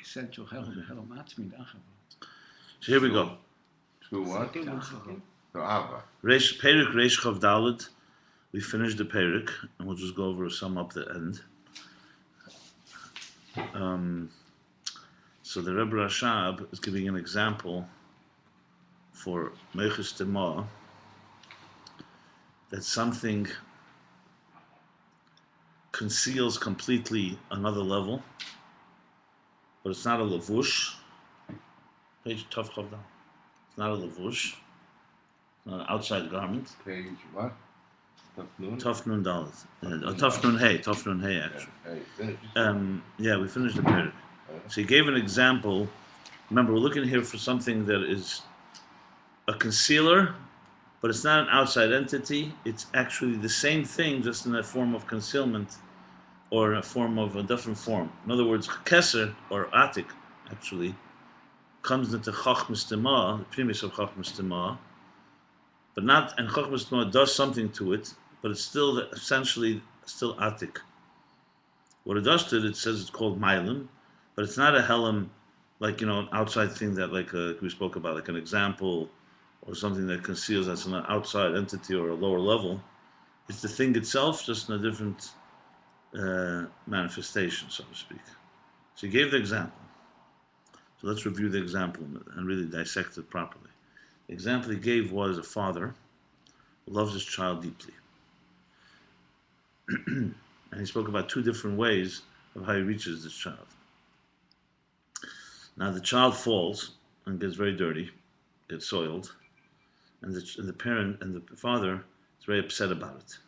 Essential hello matzmi dachava. So here we go. To what? To Ava. Perik Reish Chav Daled. We finished the Perik, and we'll just go over sum up the end. So the Rebbe Rashab is giving an example for Meiches Tema that something conceals completely another level, but it's not a lavush. Page Tav Chav Daled. It's not a lavush. It's not an outside garment. Page what? Taf Nun Dalet. Taf Nun Hey actually. Yeah, we finished the period. So he gave an example. Remember, we're looking here for something that is a concealer, but it's not an outside entity. It's actually the same thing, just in a form of concealment, or in a form of a different form. In other words, Keser, or Atik, actually, comes into Chachmas Tema, the premise of Chachmas Tema, but not, and Chachmas Tema does something to it, but it's still essentially still Atik. What it does to it, it says it's called Mailim, but it's not a Helam, like, an outside thing that, like we spoke about, like an example, or something that conceals that's an outside entity or a lower level. It's the thing itself, just in a different manifestation, so to speak. So he gave the example. So let's review the example and really dissect it properly. The example he gave was a father who loves his child deeply. And he spoke about two different ways of how he reaches this child. Now the child falls and gets very dirty, gets soiled, and the parent and the father is very upset about it.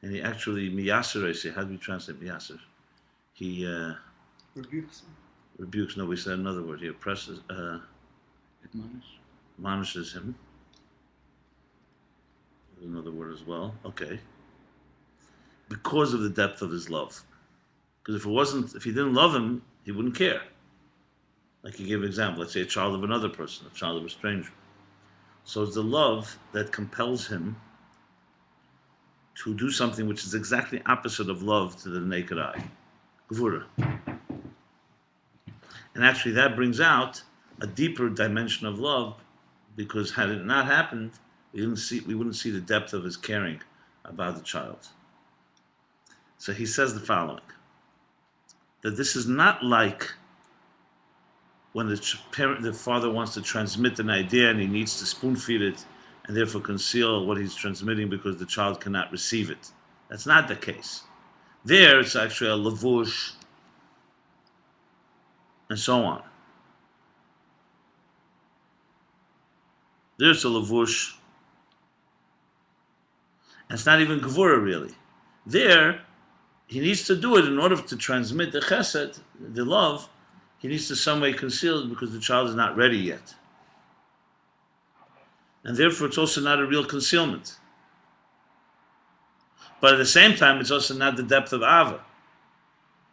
And he actually, miyaser, how do we translate miyaser? He rebukes, no, we said another word. He oppresses, admonishes him. There's another word as well. Okay. Because of the depth of his love. Because if he didn't love him, he wouldn't care. Like he gave an example, let's say a child of another person, a child of a stranger. So it's the love that compels him to do something which is exactly opposite of love to the naked eye. Gvura. And actually that brings out a deeper dimension of love, because had it not happened, we wouldn't see the depth of his caring about the child. So he says the following, that this is not like when the father wants to transmit an idea and he needs to spoon feed it and therefore conceal what he's transmitting because the child cannot receive it. That's not the case. There it's actually a lavush and so on. There's a lavush, and it's not even gevura really. There, he needs to do it in order to transmit the chesed, the love. He needs to some way conceal it because the child is not ready yet. And therefore it's also not a real concealment. But at the same time, it's also not the depth of Ava,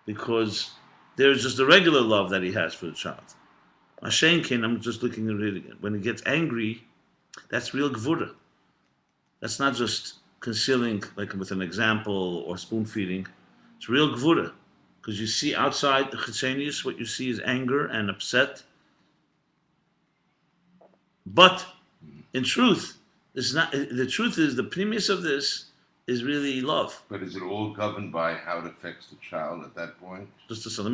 because there's just the regular love that he has for the child. Mashenkin, I'm just looking at it again. When he gets angry, that's real gvura. That's not just concealing, like with an example or spoon feeding. It's real gvura, because you see outside the chitzenius, what you see is anger and upset. But in truth, it's not. The truth is the premise of this is really love. But is it all governed by how it affects the child at that point? I'm just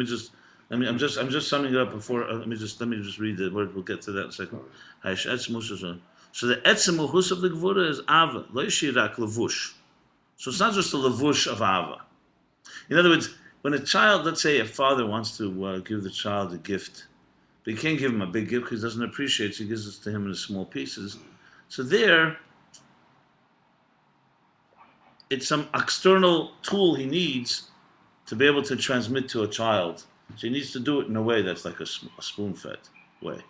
summing it up before. Let me just read the word. We'll get to that in a second. So the etzem uhus of the gevura is ava, lo yishirak levush. So it's not just a levush of ava. In other words, when a child, let's say a father wants to give the child a gift, but he can't give him a big gift because he doesn't appreciate it, so he gives it to him in small pieces. So there, it's some external tool he needs to be able to transmit to a child. So he needs to do it in a way that's like a spoon-fed way.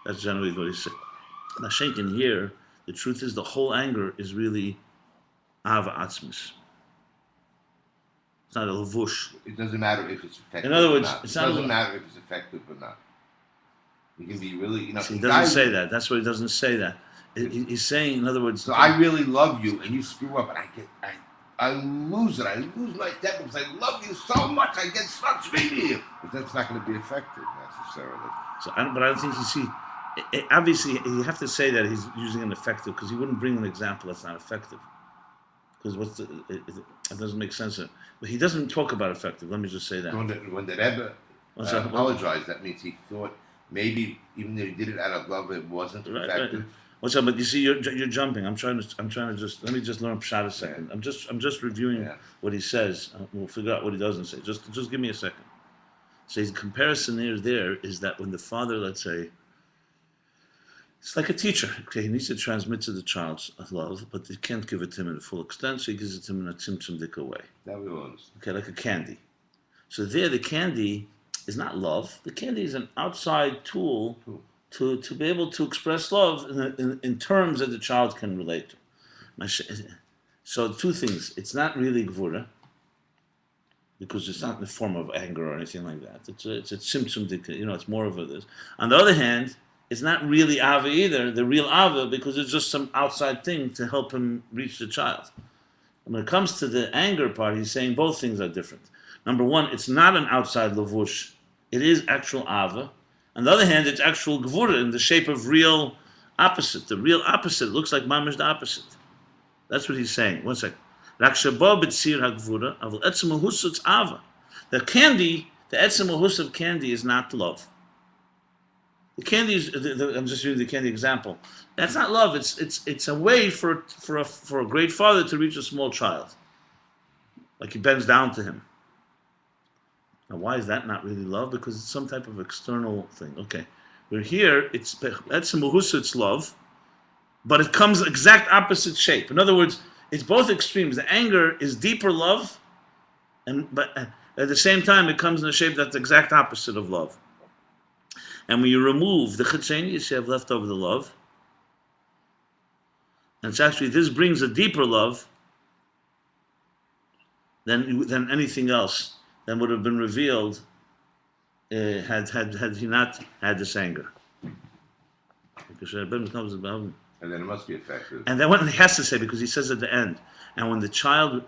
That's generally what he said. Mashenkin here, the truth is the whole anger is really ava atzmis. It's not a levush. It doesn't matter if it's effective. In other words, or not. it doesn't matter if it's effective or not. You can be really, See, he doesn't say that. That's why he doesn't say that. He's saying, in other words. So I really love you, and you screw up, and I lose it. I lose my temper because I love you so much. I get stuck speaking to you. But that's not going to be effective necessarily. So, but I don't think you see. Obviously, you have to say that he's using an effective because he wouldn't bring an example that's not effective. Because it doesn't make sense. But he doesn't talk about effective. Let me just say that. When the Rebbe apologized, that means he thought maybe even though he did it out of love, it wasn't effective. Right. What's up? But you see, you're jumping. I'm trying to just let me just learn Pshat a second. Yeah. I'm just reviewing what he says. We'll figure out what he doesn't say. Just give me a second. So his comparison there is that when the father, let's say, it's like a teacher. Okay, he needs to transmit to the child love, but he can't give it to him in a full extent, so he gives it to him in a tzimtzum way. That we understand. Okay, like a candy. So there, the candy is not love. The candy is an outside tool to be able to express love in terms that the child can relate to. So two things. It's not really gvura, because it's not in the form of anger or anything like that. It's a tzimtzum, it's more of a this. On the other hand, it's not really ava either, the real ava, because it's just some outside thing to help him reach the child. And when it comes to the anger part, he's saying both things are different. Number one, it's not an outside lavush. It is actual ava. On the other hand, it's actual gvura in the shape of real opposite. The real opposite looks like mamish the opposite. That's what he's saying. One second. The candy, the etzem mahus of candy is not love. The candy is, I'm just using the candy example. That's not love. It's a way for a great father to reach a small child. Like he bends down to him. Now, why is that not really love? Because it's some type of external thing. Okay, we're here. It's love, but it comes exact opposite shape. In other words, it's both extremes. The anger is deeper love, but at the same time, it comes in a shape that's the exact opposite of love. And when you remove the chitzenius, you have left over the love. And it's actually, this brings a deeper love than anything else that would have been revealed had he not had this anger. And then it must be effective. And then what he has to say, because he says at the end, and when the child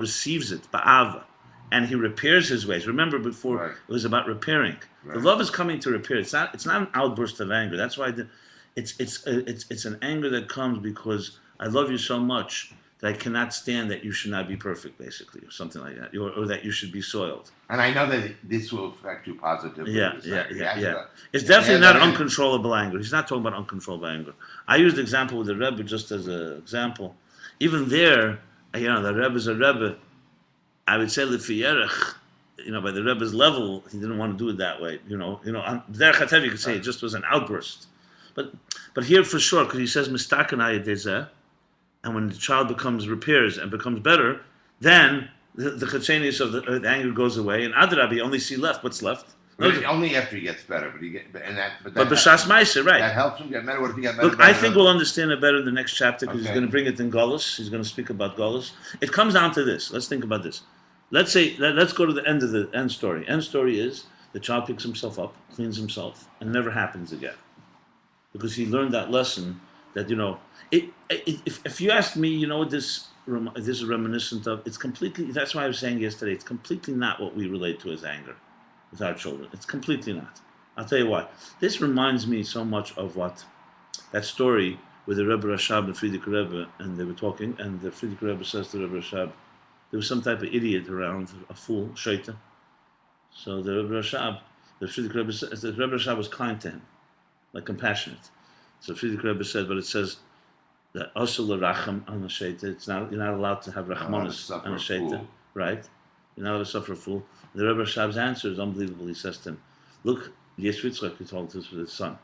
receives it, ba'ava, and he repairs his ways. Remember before it was about repairing. Right. The love is coming to repair. It's not an outburst of anger. That's why it's an anger that comes because I love you so much that I cannot stand that you should not be perfect, basically, or something like that, or that you should be soiled. And I know that this will affect you positively. Yeah. It's definitely not uncontrollable anger. He's not talking about uncontrollable anger. I used the example with the Rebbe just as an example. Even there, the Rebbe is a Rebbe. I would say Lefi Yerech, by the Rebbe's level, he didn't want to do it that way. On Derech HaTev, you could say it just was an outburst. But here for sure, because he says Mistaken Ayadezeh, and when the child repairs and becomes better, then the chitzenius of the anger goes away, and Adrabi, you only see what's left. Only after he gets better, but B'shas Ma'aseh, right? That helps him get better. What if he got better? Look, I think we'll understand it better in the next chapter because he's going to bring it in Golus. He's going to speak about Golus. It comes down to this. Let's think about this. Let's go to the end story. End story is the child picks himself up, cleans himself, and it never happens again, because he learned that lesson. That if you ask me, what this is reminiscent of. It's completely. That's why I was saying yesterday. It's completely not what we relate to as anger with our children. It's completely not. I'll tell you why. This reminds me so much of that story with the Rebbe Rashab and Friedrich Rebbe, and they were talking, and the Friedrich Rebbe says to Rebbe Rashab, there was some type of idiot around, a fool, shaita. So the Rebbe Rashab was kind to him, like compassionate. So Friedrich Rebbe said, but it says that also l'racham on a shaita. You're not allowed to have rachmanis on a shaita, right? You're not allowed to suffer a fool. The Rebbe Rashab's answer is unbelievable. He says to him, look, Yeshvitzchak, he told this with his son,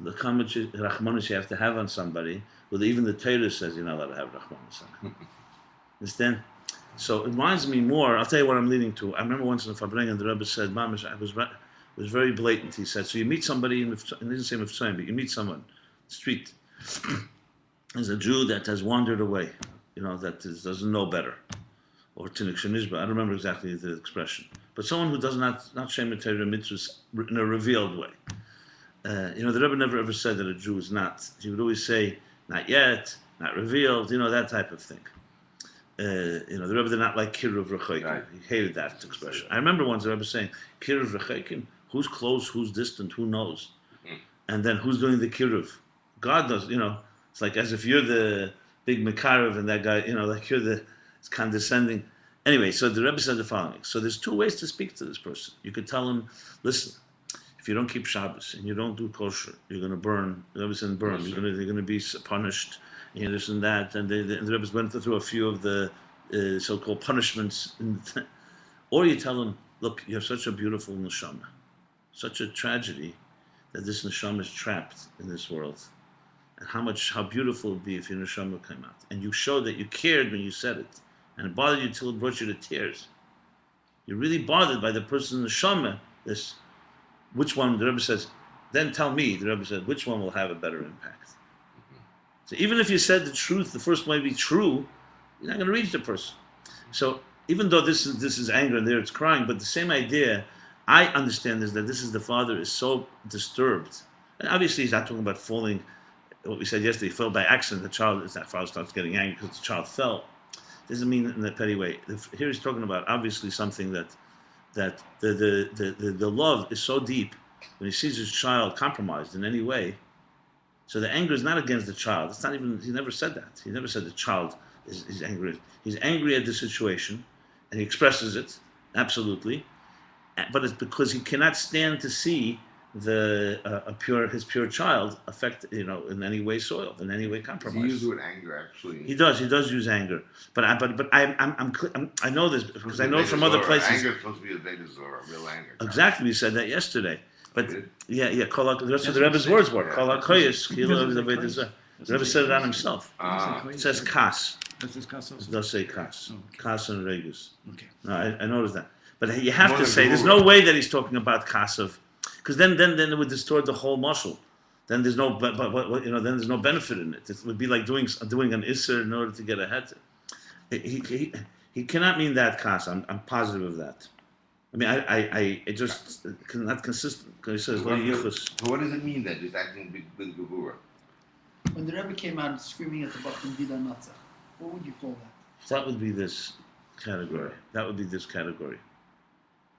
the rachmanis you have to have on somebody, well, even the Torah says you're not allowed to have rachmanis on him. Understand? So it reminds me more. I'll tell you what I'm leading to. I remember once in the Fabrengen, the Rebbe said, Mamish, it was very blatant. He said, so you meet somebody, and he didn't say Mitzrayim, but you meet someone, street. There's a Jew that has wandered away, doesn't know better. Or Tinik Shenishba, I don't remember exactly the expression. But someone who does not Shem Torah mitzvahs in a revealed way. The Rebbe never ever said that a Jew is not. He would always say, not yet, not revealed, that type of thing. the Rebbe did not like kiruv rechoikim. Right. He hated that expression. I remember once the Rebbe saying, kiruv rechoikim, who's close, who's distant, who knows? And then who's doing the kiruv? God does, it's like as if you're the big mekarev and that guy, like you're it's condescending. Anyway, so the Rebbe said the following. So there's two ways to speak to this person. You could tell him, listen, if you don't keep Shabbos and you don't do kosher, you're going to burn. The Rebbe said burn. You're going to be punished. This and that. And the Rebbe went through a few of the so-called punishments. Or you tell him, look, you have such a beautiful neshama, such a tragedy that this neshama is trapped in this world. And how beautiful it would be if your neshama came out. And you showed that you cared when you said it. And it bothered you till it brought you to tears. You're really bothered by the person's neshama. Which one, the Rebbe says, then tell me, the Rebbe said, which one will have a better impact? So even if you said the truth, the first might be true, you're not going to reach the person. So even though this is anger and there it's crying, but the same idea, I understand is that this is the father is so disturbed. And obviously he's not talking about falling, what we said yesterday, he fell by accident, that father starts getting angry because the child fell. Doesn't mean in a petty way. Here he's talking about obviously something that the love is so deep when he sees his child compromised in any way. So the anger is not against the child. It's not even. He never said that. He never said the child is angry. He's angry at the situation, and he expresses it absolutely. But it's because he cannot stand to see his pure child affect, in any way soiled, in any way compromised. He uses the word anger, actually. He does use anger, but I know this because I know from other places. Anger is supposed to be a Veda Zorah, real anger. Exactly, we said that yesterday. But yeah, that's what the Rebbe's words were. Kol hakoyes, he loves the Veda Zorah. The Rebbe said it on himself. It says kas. Does this kas also? It does say kas. Okay. Kas and regus. Okay. No, I noticed that. But you have to say, there's no way that he's talking about kas of, because then it would distort the whole mashal. Then there's no, then there's no benefit in it. It would be like doing an isser in order to get ahead. He cannot mean that kas. I'm positive of that. I mean, it just not consistent. Because he says, So what does it mean then? Just acting with gevura? When the Rebbe came out screaming at the Bachman Vida Natzach, what would you call that? that would be this category. That would be this category.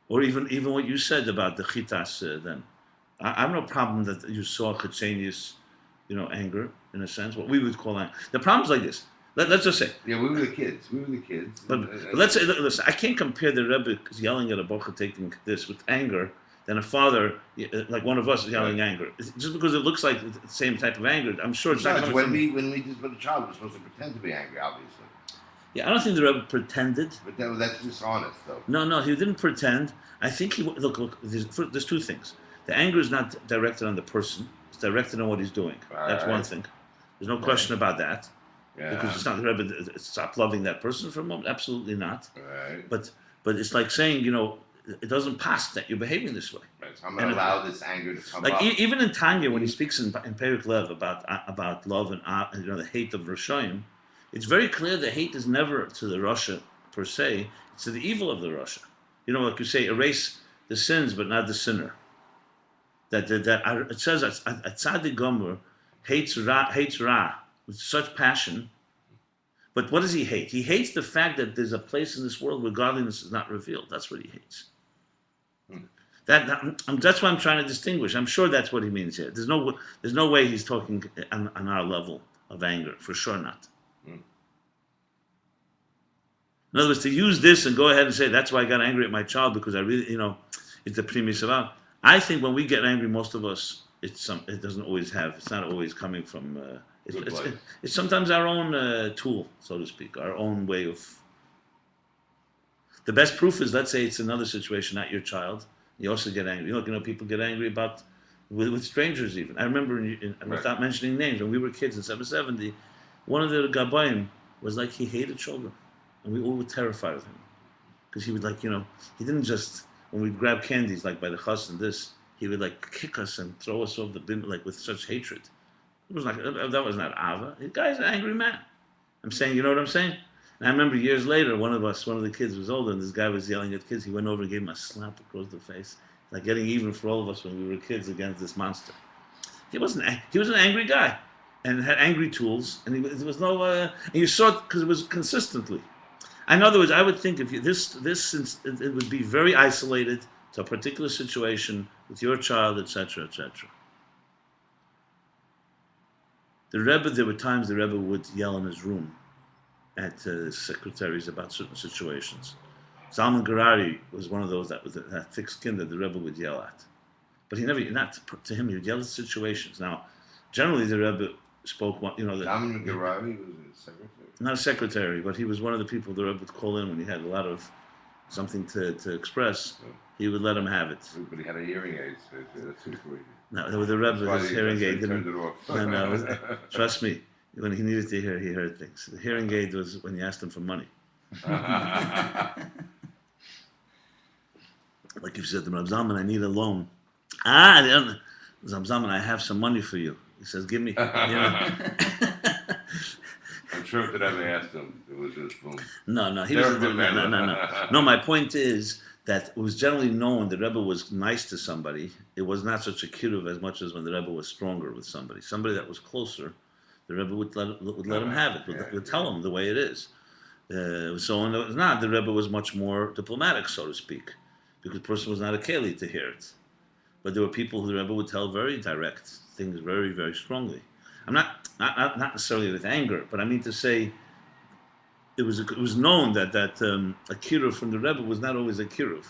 Or even what you said about the chitas then. I have no problem that you saw Chetsenius, anger, in a sense, what we would call anger. The problem's like this. Let's just say. Yeah, we were the kids. But let's say, listen, I can't compare the Rebbe yelling at a bocha taking this with anger than a father, like one of us, yelling anger. Just because it looks like the same type of anger, I'm sure it's not coming when from... we just put a child, we're supposed to pretend to be angry, obviously. Yeah, I don't think the Rebbe pretended. But that's dishonest, though. No, he didn't pretend. I think look. There's two things. The anger is not directed on the person; it's directed on what he's doing. That's one thing. There's no question about that. Yeah. Because it's not the Rebbe stop loving that person for a moment. Absolutely not. Right. But it's like saying, it doesn't pass that you're behaving this way. Right. So I'm going to allow this anger to come like up. Even in Tanya, when he speaks in Perek Lev about love and the hate of Rashayim, it's very clear the hate is never to the Rasha per se; it's to the evil of the Rasha. Like you say, erase the sins, but not the sinner. That it says that a tzaddik gomer hates Ra with such passion. But what does he hate? He hates the fact that there's a place in this world where godliness is not revealed. That's what he hates. That's what I'm trying to distinguish. I'm sure that's what he means here. There's no way he's talking on our level of anger. For sure not. In other words, to use this and go ahead and say, that's why I got angry at my child because I really, it's the primis of I think when we get angry, most of us, it doesn't always have, it's not always coming from, it's sometimes our own tool, so to speak, our own way of. The best proof is, let's say it's another situation, not your child. You also get angry. People get angry with strangers even. I remember, without mentioning names, when we were kids in 770, one of the Gabbayim was like he hated children. And we all were terrified of him. Because he would he didn't just, when we'd grab candies like by the chas and this, he would kick us and throw us off the bin with such hatred. It was that was not Ava. The guy's an angry man. I'm saying, you know what I'm saying? And I remember years later, one of the kids was older, and this guy was yelling at kids. He went over and gave him a slap across the face, like getting even for all of us when we were kids against this monster. He was an angry guy, and had angry tools, and there was no, and you saw it because it was consistently. In other words, I would think if you, since it would be very isolated to a particular situation with your child, etc., etc. The Rebbe, there were times the Rebbe would yell in his room at secretaries about certain situations. Zalman Garari was one of those that was that thick skin that the Rebbe would yell at. But he never, not to him, he would yell at situations. Now, generally the Rebbe spoke, Zalman Garari was a secretary? Not a secretary, but he was one of the people the Rebbe would call in when he had a lot of something to express. He would let him have it. But he had a hearing aid, so that's too crazy. No, the Rebbe, his hearing aid didn't. Turned it off. No, trust me, when he needed to hear, he heard things. The hearing aid was when you asked him for money. Like if you said to Rab Zalman, I need a loan. Rab Zalman, I have some money for you. He says, give me. I'm sure if they ever asked him, it was just boom. No, he was no. No, my point is that it was generally known the Rebbe was nice to somebody. It was not such a kiruv as much as when the Rebbe was stronger with somebody. Somebody that was closer, the Rebbe would let him have it, would tell him the way it is. So when it was not, the Rebbe was much more diplomatic, so to speak, because the person was not a keli to hear it. But there were people who the Rebbe would tell very direct things very, very strongly. I'm not necessarily with anger, but I mean to say it was known that a kiruv from the Rebbe was not always a kiruv,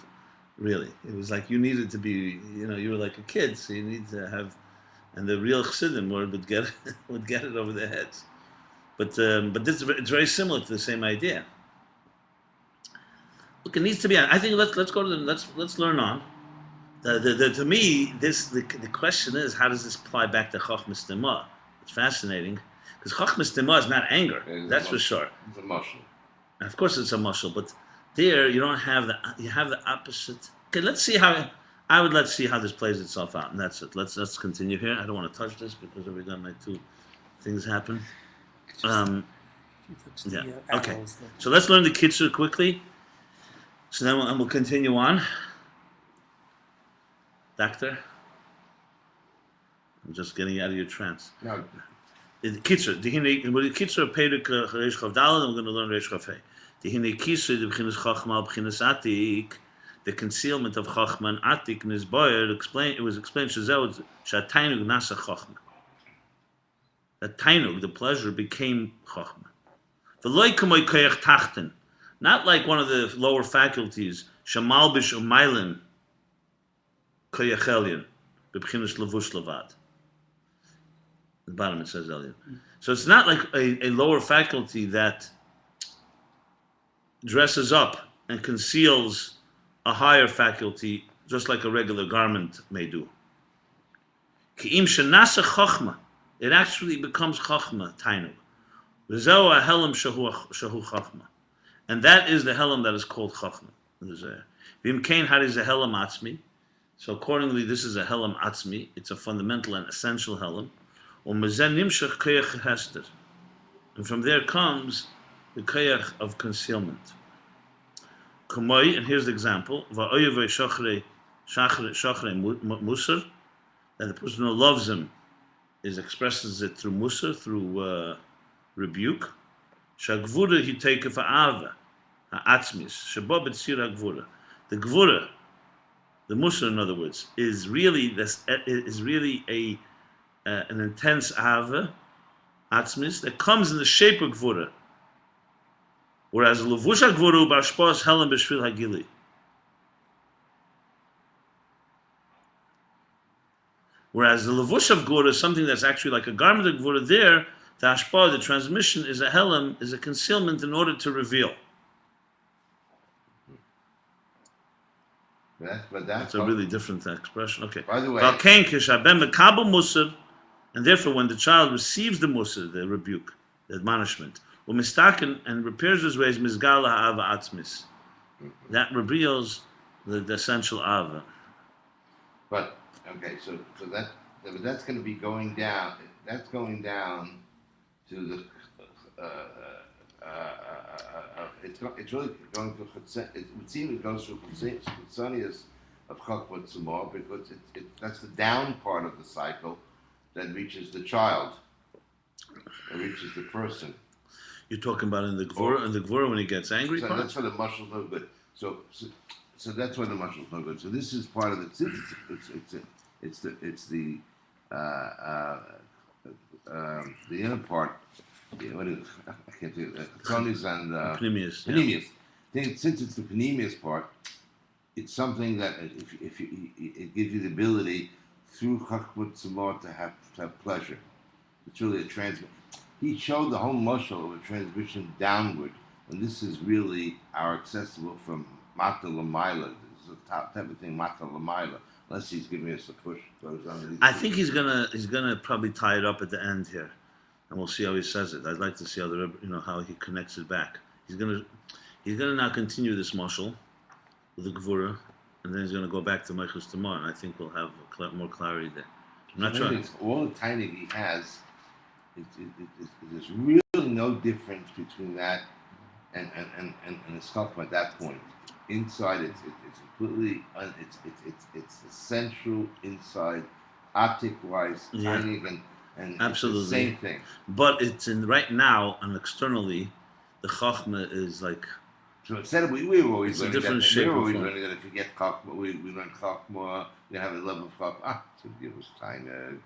really. It was like you needed to be, you were like a kid, so you need to have, and the real chassidim would get it over their heads. But it's very similar to the same idea. Look, it needs to be. I think let's go to let's learn on. To me, the question is, how does this apply back to Chochmas Tema? It's fascinating because Chochmas Tema is not anger. That's for sure. It's a muscle. And of course, it's a muscle, but there you don't have you have the opposite. Okay, let's see how this plays itself out, and that's it. Let's continue here. I don't want to touch this because every time my two things happen. Yeah. Okay. So let's learn the kitzur quickly. So then we'll continue on. Doctor, I'm just getting out of your trance. No. Kitzur, the kitzur perek reish chav daled, and we're going to learn reish chav hey. The kitzur, the b'chinas chachma, b'chinas atik, the concealment of chachma and atik in his boyer. It was explained shazeh shatainug nasa chachma. That tainug, the pleasure, became chachma. V'loy kamoy koyach tachten, not like one of the lower faculties, shamalbish umaylin koyach elyon, b'chinas levush levad. At the bottom it says elyon. So it's not like a lower faculty that dresses up and conceals a higher faculty, just like a regular garment may do. Ki'im shenasa chachma, it actually becomes chachma, tainug. V'zeu ha'helam shahu chachma. And that is the helam that is called chachma. V'im kein hariz a helam atzmi. So accordingly, this is a helam atzmi. It's a fundamental and essential helam. And from there comes the koyach of concealment. And here's the example. That the person who loves him expresses it through musar, through rebuke. Shagvura he take for ava, ha'atzmis. Shabbat b'tzira gvura. The gvura, the musar, in other words, is really an intense ava, atzmis, that comes in the shape of gvura. Whereas levusha gvura b'ashpos helam b'shvil hagili. Whereas the levush of gvura is something that's actually like a garment of gvura. There, the ashpah, the transmission, is a helam, is a concealment in order to reveal. That's a really different expression. Okay. By the way, and therefore, when the child receives the musar, the rebuke, the admonishment, and repairs his ways, mizgala ha'ava atzmis, that reveals the essential ava. But okay, so that's going to be going down. That's going down to the. It's really going to. It would seem it goes through Chitzonius of Chokmah Tzumah because that's the down part of the cycle that reaches the child, that reaches the person. You're talking about in the Gvura when he gets angry. So that's why the muscle's no good. So that's why the muscle's no good. So this is part of the the inner part. What is I can't do it. Tony's and Panemius. Panemius. Since it's the Panemius part, it's something that if it gives you the ability through Chachmat Tzemar to have pleasure. It's really a transmission. He showed the whole muscle of a transmission downward, and this is really our accessible from Mata Lamaila. This is a type of thing, Mata Lamaila, unless he's giving us a push. I think he's gonna probably tie it up at the end here, and we'll see how he says it. I'd like to see how how he connects it back. He's gonna now continue this muscle with the Gvura, and then he's gonna go back to Meichus Tamar, and I think we'll have more clarity there. I'm not sure. All the tiny he has. There's really no difference between that and the stuff at that point. Inside, it's completely it's essential inside, optic wise, tiny and absolutely it's the same thing. But it's in right now and externally, the Chachma is like. So instead of we were always learning that. We were always learning that if you get Chachma, we learn Chachma. We have a level of Chachma. So give us tiny.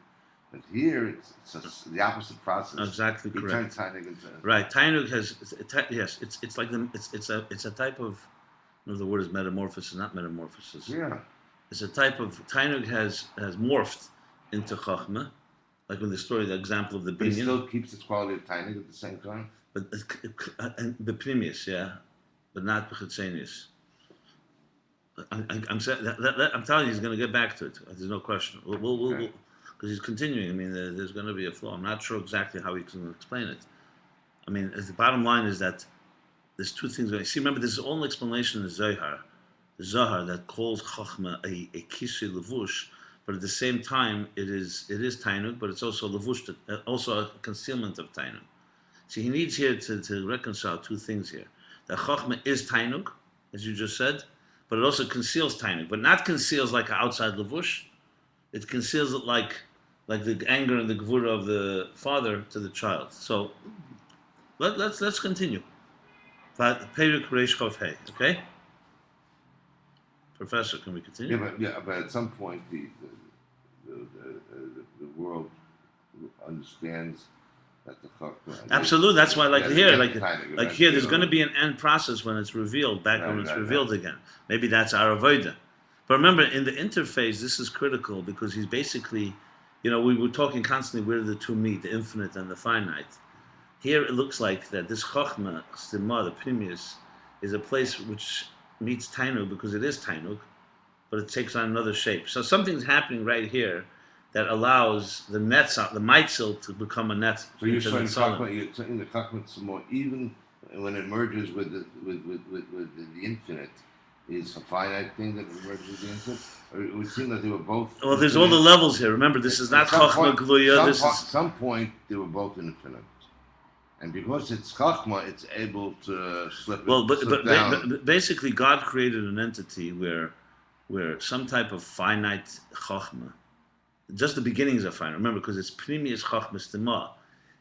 But here, it's the opposite process. Exactly correct. Tainug into right. Tainug has yes. It's like it's a type of. The word is metamorphosis, not metamorphosis. Yeah. It's a type of Tainug has morphed into Chachma, like in the example of the binyan. But it still keeps its quality of Tainug at the same time. But the Pnimius, yeah, but not Bechitzenius. I'm saying I'm telling you, he's going to get back to it. There's no question. We'll because he's continuing. I mean, there's going to be a flaw. I'm not sure exactly how he can explain it. I mean, the bottom line is that there's two things. See, remember, this is all an explanation in the Zohar that calls Chachma a kisui levush, but at the same time, it is Tainug, but it's also levush, also a concealment of Tainug. See, he needs here to reconcile two things here. That Chachma is Tainug, as you just said, but it also conceals Tainug, but not conceals like an outside levush. It conceals it like the anger and the gvura of the father to the child. So let's continue. Perek Reish Chof Hey, okay? Professor, can we continue? But at some point the world understands that the Chachma. Absolutely, that's why here, there's going to be an end process when it's revealed, when it's revealed again. Maybe that's our avodah. But remember, in the interface, this is critical because he's basically, we were talking constantly where the two meet, the infinite and the finite. Here it looks like that this Chochma, Stima, the Pnimius, is a place which meets Tainug because it is Tainug, but it takes on another shape. So something's happening right here that allows the Meitzel to become a net. So you're saying the Chachma Stima, even when it merges with the infinite, is a finite thing that emerges with the infinite? Or it would seem that they were both. Well, there's all the levels here. Remember, this is not Chachma Gluya. At some point, they were both infinite. And because it's Chachma, it's able to slip down. But basically, God created an entity where some type of finite Chachma, just the beginnings are finite. Remember, because it's Pnimius Chachma Stima,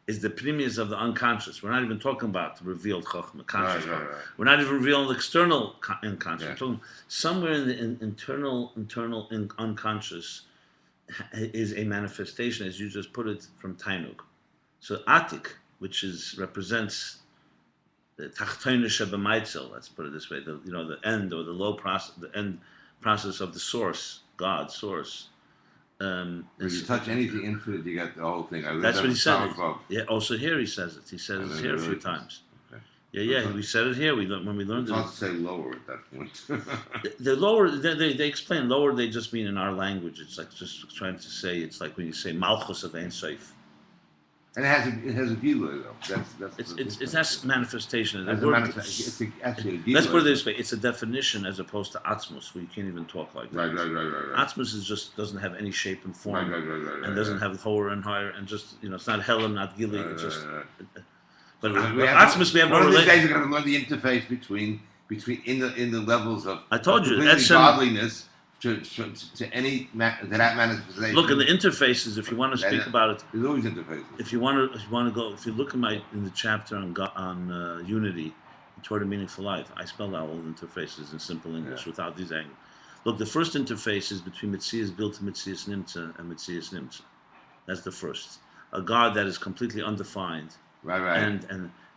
is the Pnimius of the unconscious. We're not even talking about the revealed Chachma, conscious Chachma. Right. We're not even revealing the external unconscious. Yeah. We're talking somewhere in the internal unconscious is a manifestation, as you just put it, from Tainug. So Atik, which represents the Tachtoinu Shebamaitzel, let's put it this way, the end or the low process, the end process of the source, God, source. When you touch anything infinite, you get the whole thing. That's what he said. Yeah. Also here he says it. He says it here a few times. Okay. Yeah. We said it here. When we learned it. It's hard to say lower at that point. The lower, they explain lower. They just mean in our language. It's like just trying to say. It's like when you say Malchus of Ein Sof. And it has a gilui though. That's manifestation. It's actually a gilui. Let's put it this way: it's a definition as opposed to atzmus, where you can't even talk like that. Right. Atzmus doesn't have any shape and form, and doesn't have lower and higher, and just it's not Helen, not gilui. It's just. But atzmus, we have no relation. One of these days, we're going to learn the interface between in the levels of. I told you, godliness to any to that manifestation. Look in the interfaces. If you want to speak about it, there's always interfaces. If you want to go, if you look in the chapter on unity, toward a meaningful life, I spelled out all the interfaces in simple English without these angles. Look, the first interface is between Metzias built to Metzias Nimtza and Metzias Nimtza. That's the first. A God that is completely undefined. Right.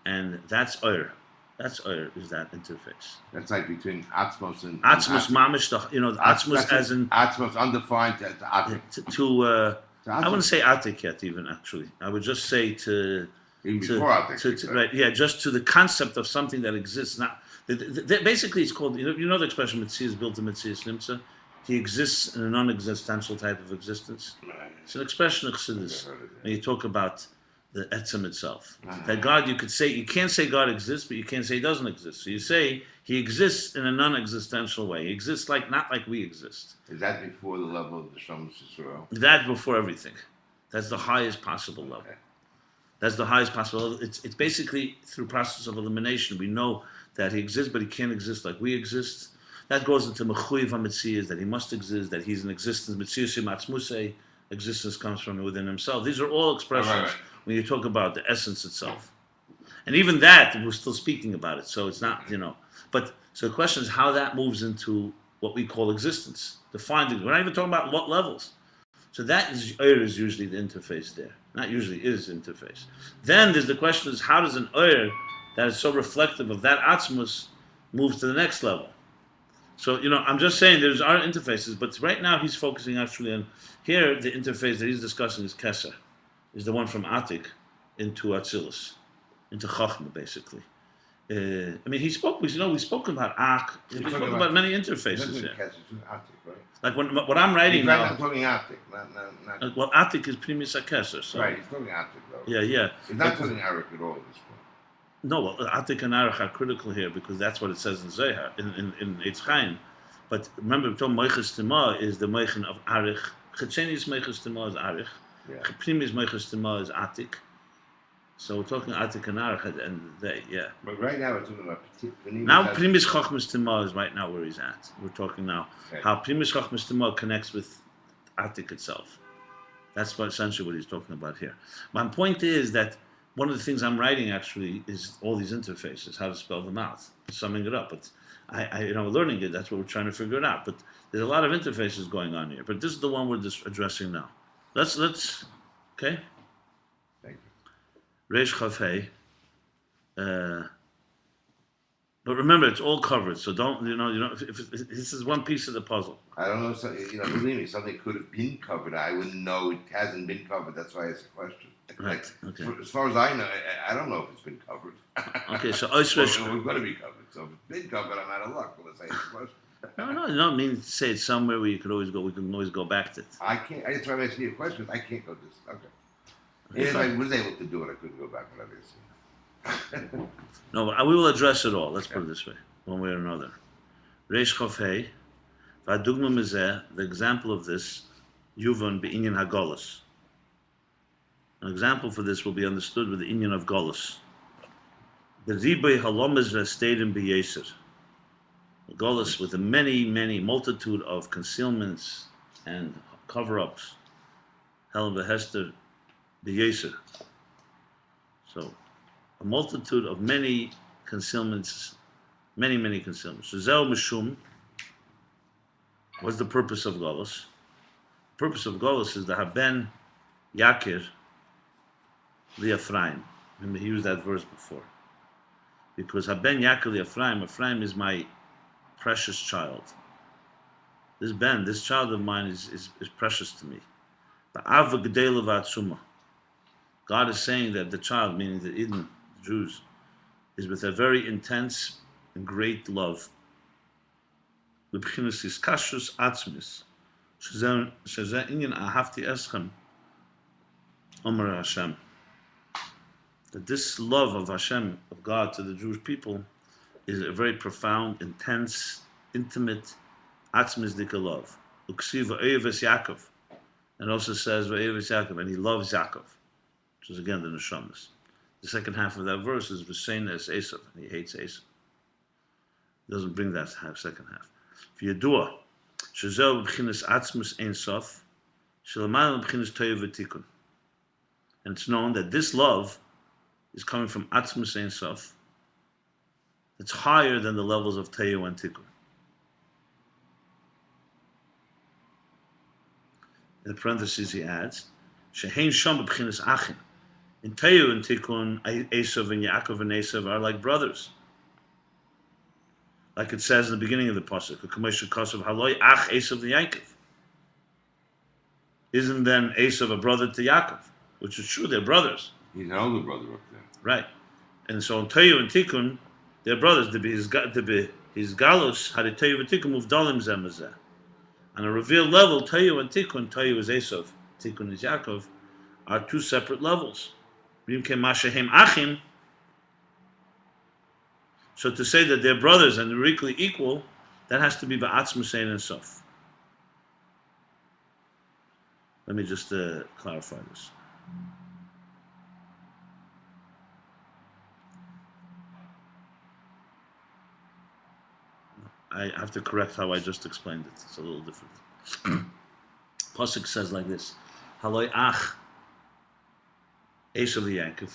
And that's Ur. That's Ur, is that interface. That's like between Atzmos and Atzmos Mamish, Atzmos as in Atzmos undefined to Atik. I wouldn't say Atik yet, even actually. I would just say even before Atik. Right, yeah, just to the concept of something that exists. Not basically, it's called. You know the expression "Metzias built to Metzias Nimtza." He exists in a non-existential type of existence. It's an expression of Chassidus. When you talk about the etzem itself, that God, you can't say God exists, but you can't say He doesn't exist. So you say He exists in a non-existential way. He exists not like we exist. Is that before the level of the Shomas Yisrael? That before everything. That's the highest possible level. Okay. That's the highest possible level. It's basically through process of elimination. We know that He exists, but He can't exist like we exist. That goes into Mechuyev HaMetzias, that He must exist, that He's in existence. Metzias Matzmusei, existence comes from within Himself. These are all expressions when you talk about the essence itself. And even that, we're still speaking about it. So it's not, But so the question is how that moves into what we call existence. Defined. We're not even talking about what levels. So that is usually the interface there. Not usually is interface. Then there's the question is how does an that is so reflective of that atzmus move to the next level? So, I'm just saying there's other interfaces, but right now he's focusing actually on, here the interface that he's discussing is Keser, is the one from Atik into Atzilus, into Chachma basically. We spoke about Ak, we spoke about many interfaces here. Atik, right? Like what I'm writing now. I'm talking Atik, not well, Atik is Primus Keser. So. Right, he's talking Atik though. Yeah. He's not talking Arik at all at this point. No, well, Atik and Arach are critical here because that's what it says in Zohar, in Eitz Chaim. But remember, Moiches Tima is the Moichen of Arich. Checheni's Moiches Tima is Arich. Primi's Moiches Tima is Atik. So we're talking Atik and Arach at the end of the day, yeah. But right now we're talking about now Primis Chachmas Tima is right now where he's at. We're talking now how Primis Chachmas Tima connects with Atik itself. That's essentially what he's talking about here. My point is that one of the things I'm writing actually is all these interfaces, how to spell them out, summing it up. But we're learning it. That's what we're trying to figure it out. But there's a lot of interfaces going on here. But this is the one we're just addressing now. Let's okay. Thank you. Reish Chav Hei. But remember, it's all covered. So don't if this is one piece of the puzzle. I don't know. So, believe me, something could have been covered. I wouldn't know it hasn't been covered. That's why it's a question. Right. Okay. As far as I know, I don't know if it's been covered. Okay. So we're going to be covered. So if it's been covered, I'm out of luck. Let's say it's a question. No. You don't mean to say it's somewhere where you could always go. We can always go back to it. I can't. That's why I'm asking you a question. I can't go this. Okay. If I was able to do it, I couldn't go back. But obviously. No, but we will address it all. Let's put it this way, one way or another. Reish Chav Hei, v'adugma mizeh, the example of this, Yuvan be'inyan hagolus. An example for this will be understood with the inyan of golus. The ribay halomas v'esteirim b'yeser. Golus with a many multitude of concealments and cover-ups. Hel v'hester b'yeser. So, a multitude of many concealments, many concealments. Zeo Mishum, what's the purpose of Golus? The purpose of Golus is the Haben Yakir Li'Ephraim. Remember, he used that verse before. Because Haben Yakir Li'Ephraim, Ephraim is my precious child. This child of mine is precious to me. Ba'ava G'dei Levatzuma. God is saying that the child, meaning the Eden, Jews, is with a very intense and great love. That this love of Hashem, of God to the Jewish people, is a very profound, intense, intimate, atzmisdika love. Yaakov. And also says, Yaakov, and he loves Yaakov, which is again the Neshamas. The second half of that verse is V'seina es Esav, and he hates Esav. He doesn't bring that second half. V'yadua, Shezeh b'chinas atzmus ein sof, shelamayim b'chinas toyev v'tikun. And it's known that this love is coming from atzmus ein sof. It's higher than the levels of toyev and tikun. In the parentheses he adds, shehein sham b'chinas achim. In toyev and tikun, Esav and Yaakov and Esav are like brothers. Like it says in the beginning of the pasuk, haloi ach Esav Yaakov. Isn't then Esav a brother to Yaakov? Which is true, they're brothers. He's an older brother up there. Right. And so in Toyu and Tikkun, they're brothers. His galus had a Toyu and Tikkun muvdalim zemazeh. On a revealed level, Toyu and Tikkun, Toyu is Esav, Tikkun is Yaakov, are two separate levels. Achim. So to say that they're brothers and they're equal, that has to be ba'atzmus ein sof. Let me just clarify this. I have to correct how I just explained it. It's a little different. Pasuk says like this: Haloi ach Esav Yaakov.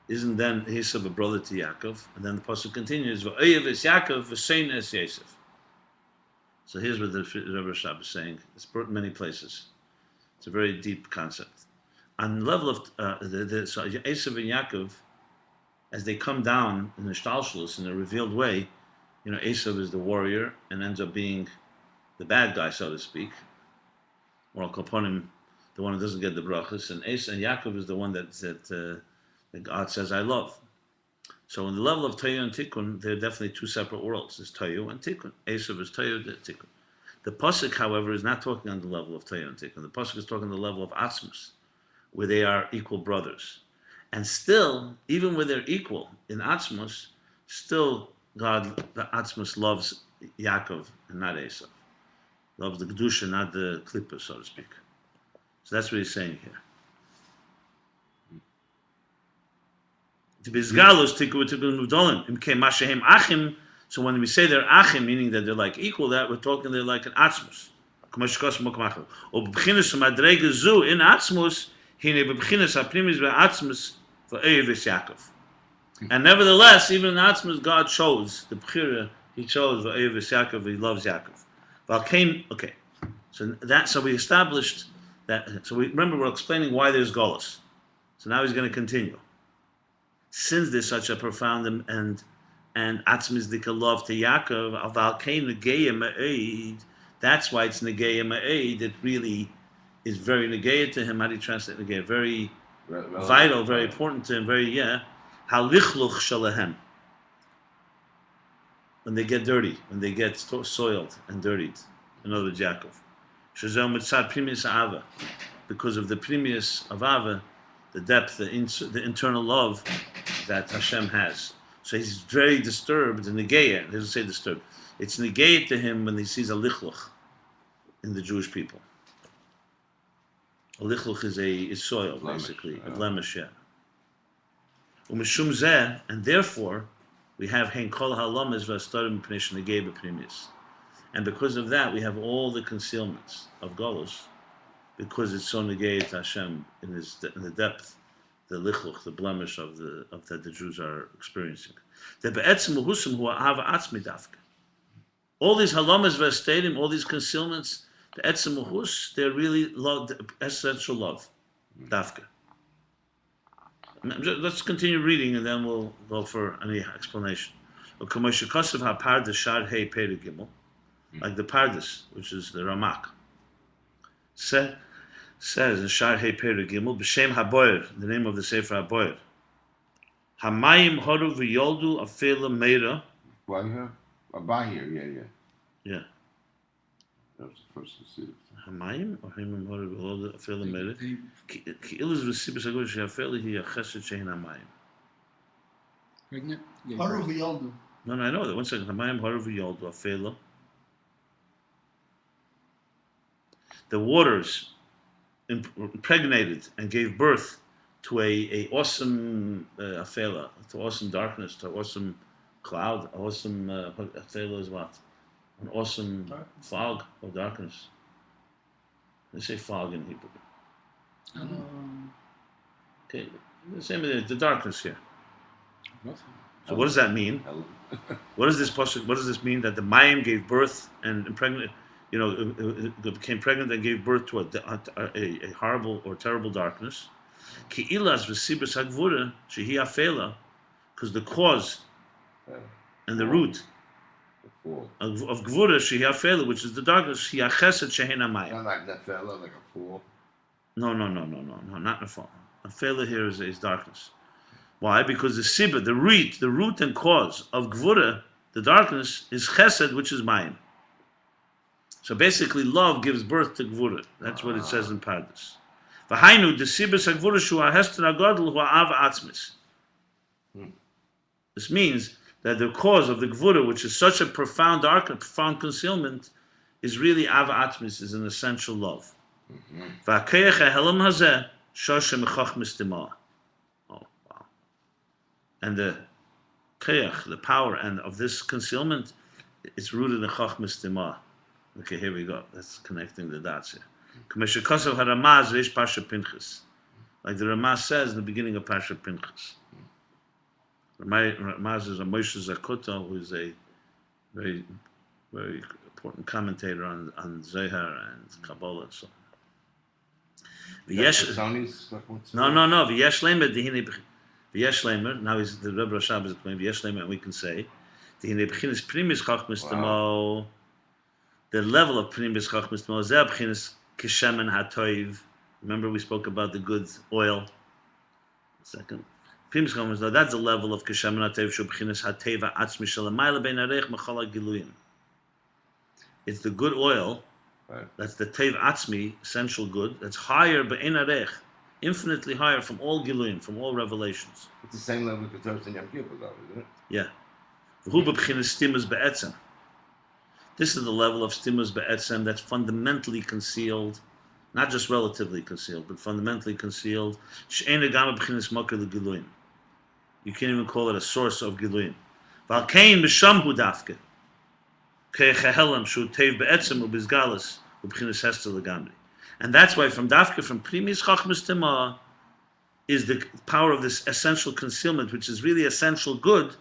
Isn't then Esav a brother to Yaakov? And then the pasuk continues: V'oyev es Yaakov, v'sein es Yosef. So here's what the Rebbe Rashab is saying. It's brought in many places. It's a very deep concept. On the level of so Esav and Yaakov, as they come down in the shtalshlus in a revealed way, Esav is the warrior and ends up being the bad guy, so to speak. Or I'll call upon him the one who doesn't get the brachas, and Yaakov is the one that God says, I love. So in the level of Toyu and Tikkun, there are definitely two separate worlds. There's Toyu and Tikkun. Esav is Toyu and Tikkun. The pasuk, however, is not talking on the level of Toyu and Tikkun. The pasuk is talking on the level of Atzmus, where they are equal brothers. And still, even where they're equal in Atzmus, still God, the Atzmus, loves Yaakov and not Esav. Loves the Kedusha, not the Klippa, so to speak. So that's what he's saying here. So when we say they're achim, meaning that they're like equal, that we're talking they're like an atzmus. In atzmus, and nevertheless, even in atzmus, God chose the b'chira. He chose Yaakov. He loves Yaakov. Okay, so we established that. So we remember we're explaining why there's golus. So now he's going to continue. Since there's such a profound and atzmizdika love to Yaakov, aval kein negeya ma'ed, that's why it's negeya ma'ed. It really is very negeya to him. How do you translate negeya? Very vital, very important to him. Halichluch shalahem. When they get dirty, when they get soiled and dirtied. In other words, Yaakov. Shazel mitzad primius ava, because of the primius of ava, the depth, the internal love that Hashem has. So he's very disturbed, and negeya, he doesn't say disturbed. It's negeya to him when he sees a lichluch in the Jewish people. A lichluch is soil, basically, a blemish, yeah. Umeshum zeh, and therefore, we have hein kol halamas v'astarim p'nei negeya b'primius. And because of that, we have all the concealments of Golus, because it's so negeya to Hashem in the depth, the lichluch, the blemish of that the Jews are experiencing. All these halamas v'astadim, all these concealments, the etzem muhus, they're really essential love, dafka. Let's continue reading, and then we'll go for any explanation. Like the Pardes, which is the Ramak, says in Shar Hey Peri Gimel, B'Shem HaBoyer, the name of the Sefer HaBoyer, Hamayim Horu V'Yoldu Afela Meira. Why here? Bahir, yeah. That was the first to see it. Hamayim or Hamayim Horu V'Yoldu Afela Meira? Ki Ilus V'Sibis HaGoy She'Afela Hi Chesed Shein Hamayim. Pregnant? Haru V'Yoldu. No, I know that. 1 second. Hamayim Horu V'Yoldu Afela. The waters impregnated and gave birth to a awesome afela, to awesome darkness, to awesome cloud, awesome afela is what? an awesome fog or darkness. They say fog in Hebrew. Okay, the same as the darkness here. So what does that mean? What does this mean that the Mayim gave birth and impregnated, became pregnant and gave birth to a horrible or terrible darkness? Ki'ilas v'sibas hagvura shehi afela, because the cause and the root of gvura shehi afela, which is the darkness, shehi achesed shehin hamayim. Not like nefela, like a fool. No, not nefela. Afela here is darkness. Why? Because the sibba, the root and cause of gvura, the darkness, is chesed, which is mayim. So basically, love gives birth to gvura. That's what it says in Pardes. V'hainu the sibba sagvura shu ha'hester hagadol hu ha'ava atzmis. This means that the cause of the gvura, which is such a profound profound concealment, is really ava atzmis, is an essential love. V'hakeich ha'helam hazeh shoshe mechachmis dimah. And the keach, the power and of this concealment, is rooted in chachmas dimah. Okay, here we go. That's connecting the dots here. Like the Ramah says in the beginning of Pasha Pinchas. Ramaz is a Moshe Zakuta, who is a very, very important commentator on Zohar and Kabbalah and so on. No. V'yesh lemer, now he's the Rebbe Rashab is explaining V'yesh lemer, and we can say the level of primis chachmis demo zeh b'chinas kishemen hatoiv. Remember we spoke about the good oil. Second, primis chachmis demo, that's the level of kishemen hatoiv shu b'chinas hateva atzmi shalamayla bein arech mechala giluyim. It's the good oil. Right. That's the tev atzmi, essential good. That's higher bein arech, infinitely higher from all giluyim, from all revelations. It's the same level of Jacobson in Yom Kippur, though, isn't it? Yeah. V'hu b'chinas stimus be'etzem. This is the level of stimus be'etzem that's fundamentally concealed, not just relatively concealed, but fundamentally concealed. She'ena gama b'chinas makar l'giluyim. You can't even call it a source of giluyim. V'alkein b'shamhu dafke. Ke'echehelam shu tev be'etzem u'bizgalas u'b'chinas hester l'gamri. And that's why from primis chachmas tema is the power of this essential concealment, which is really essential good,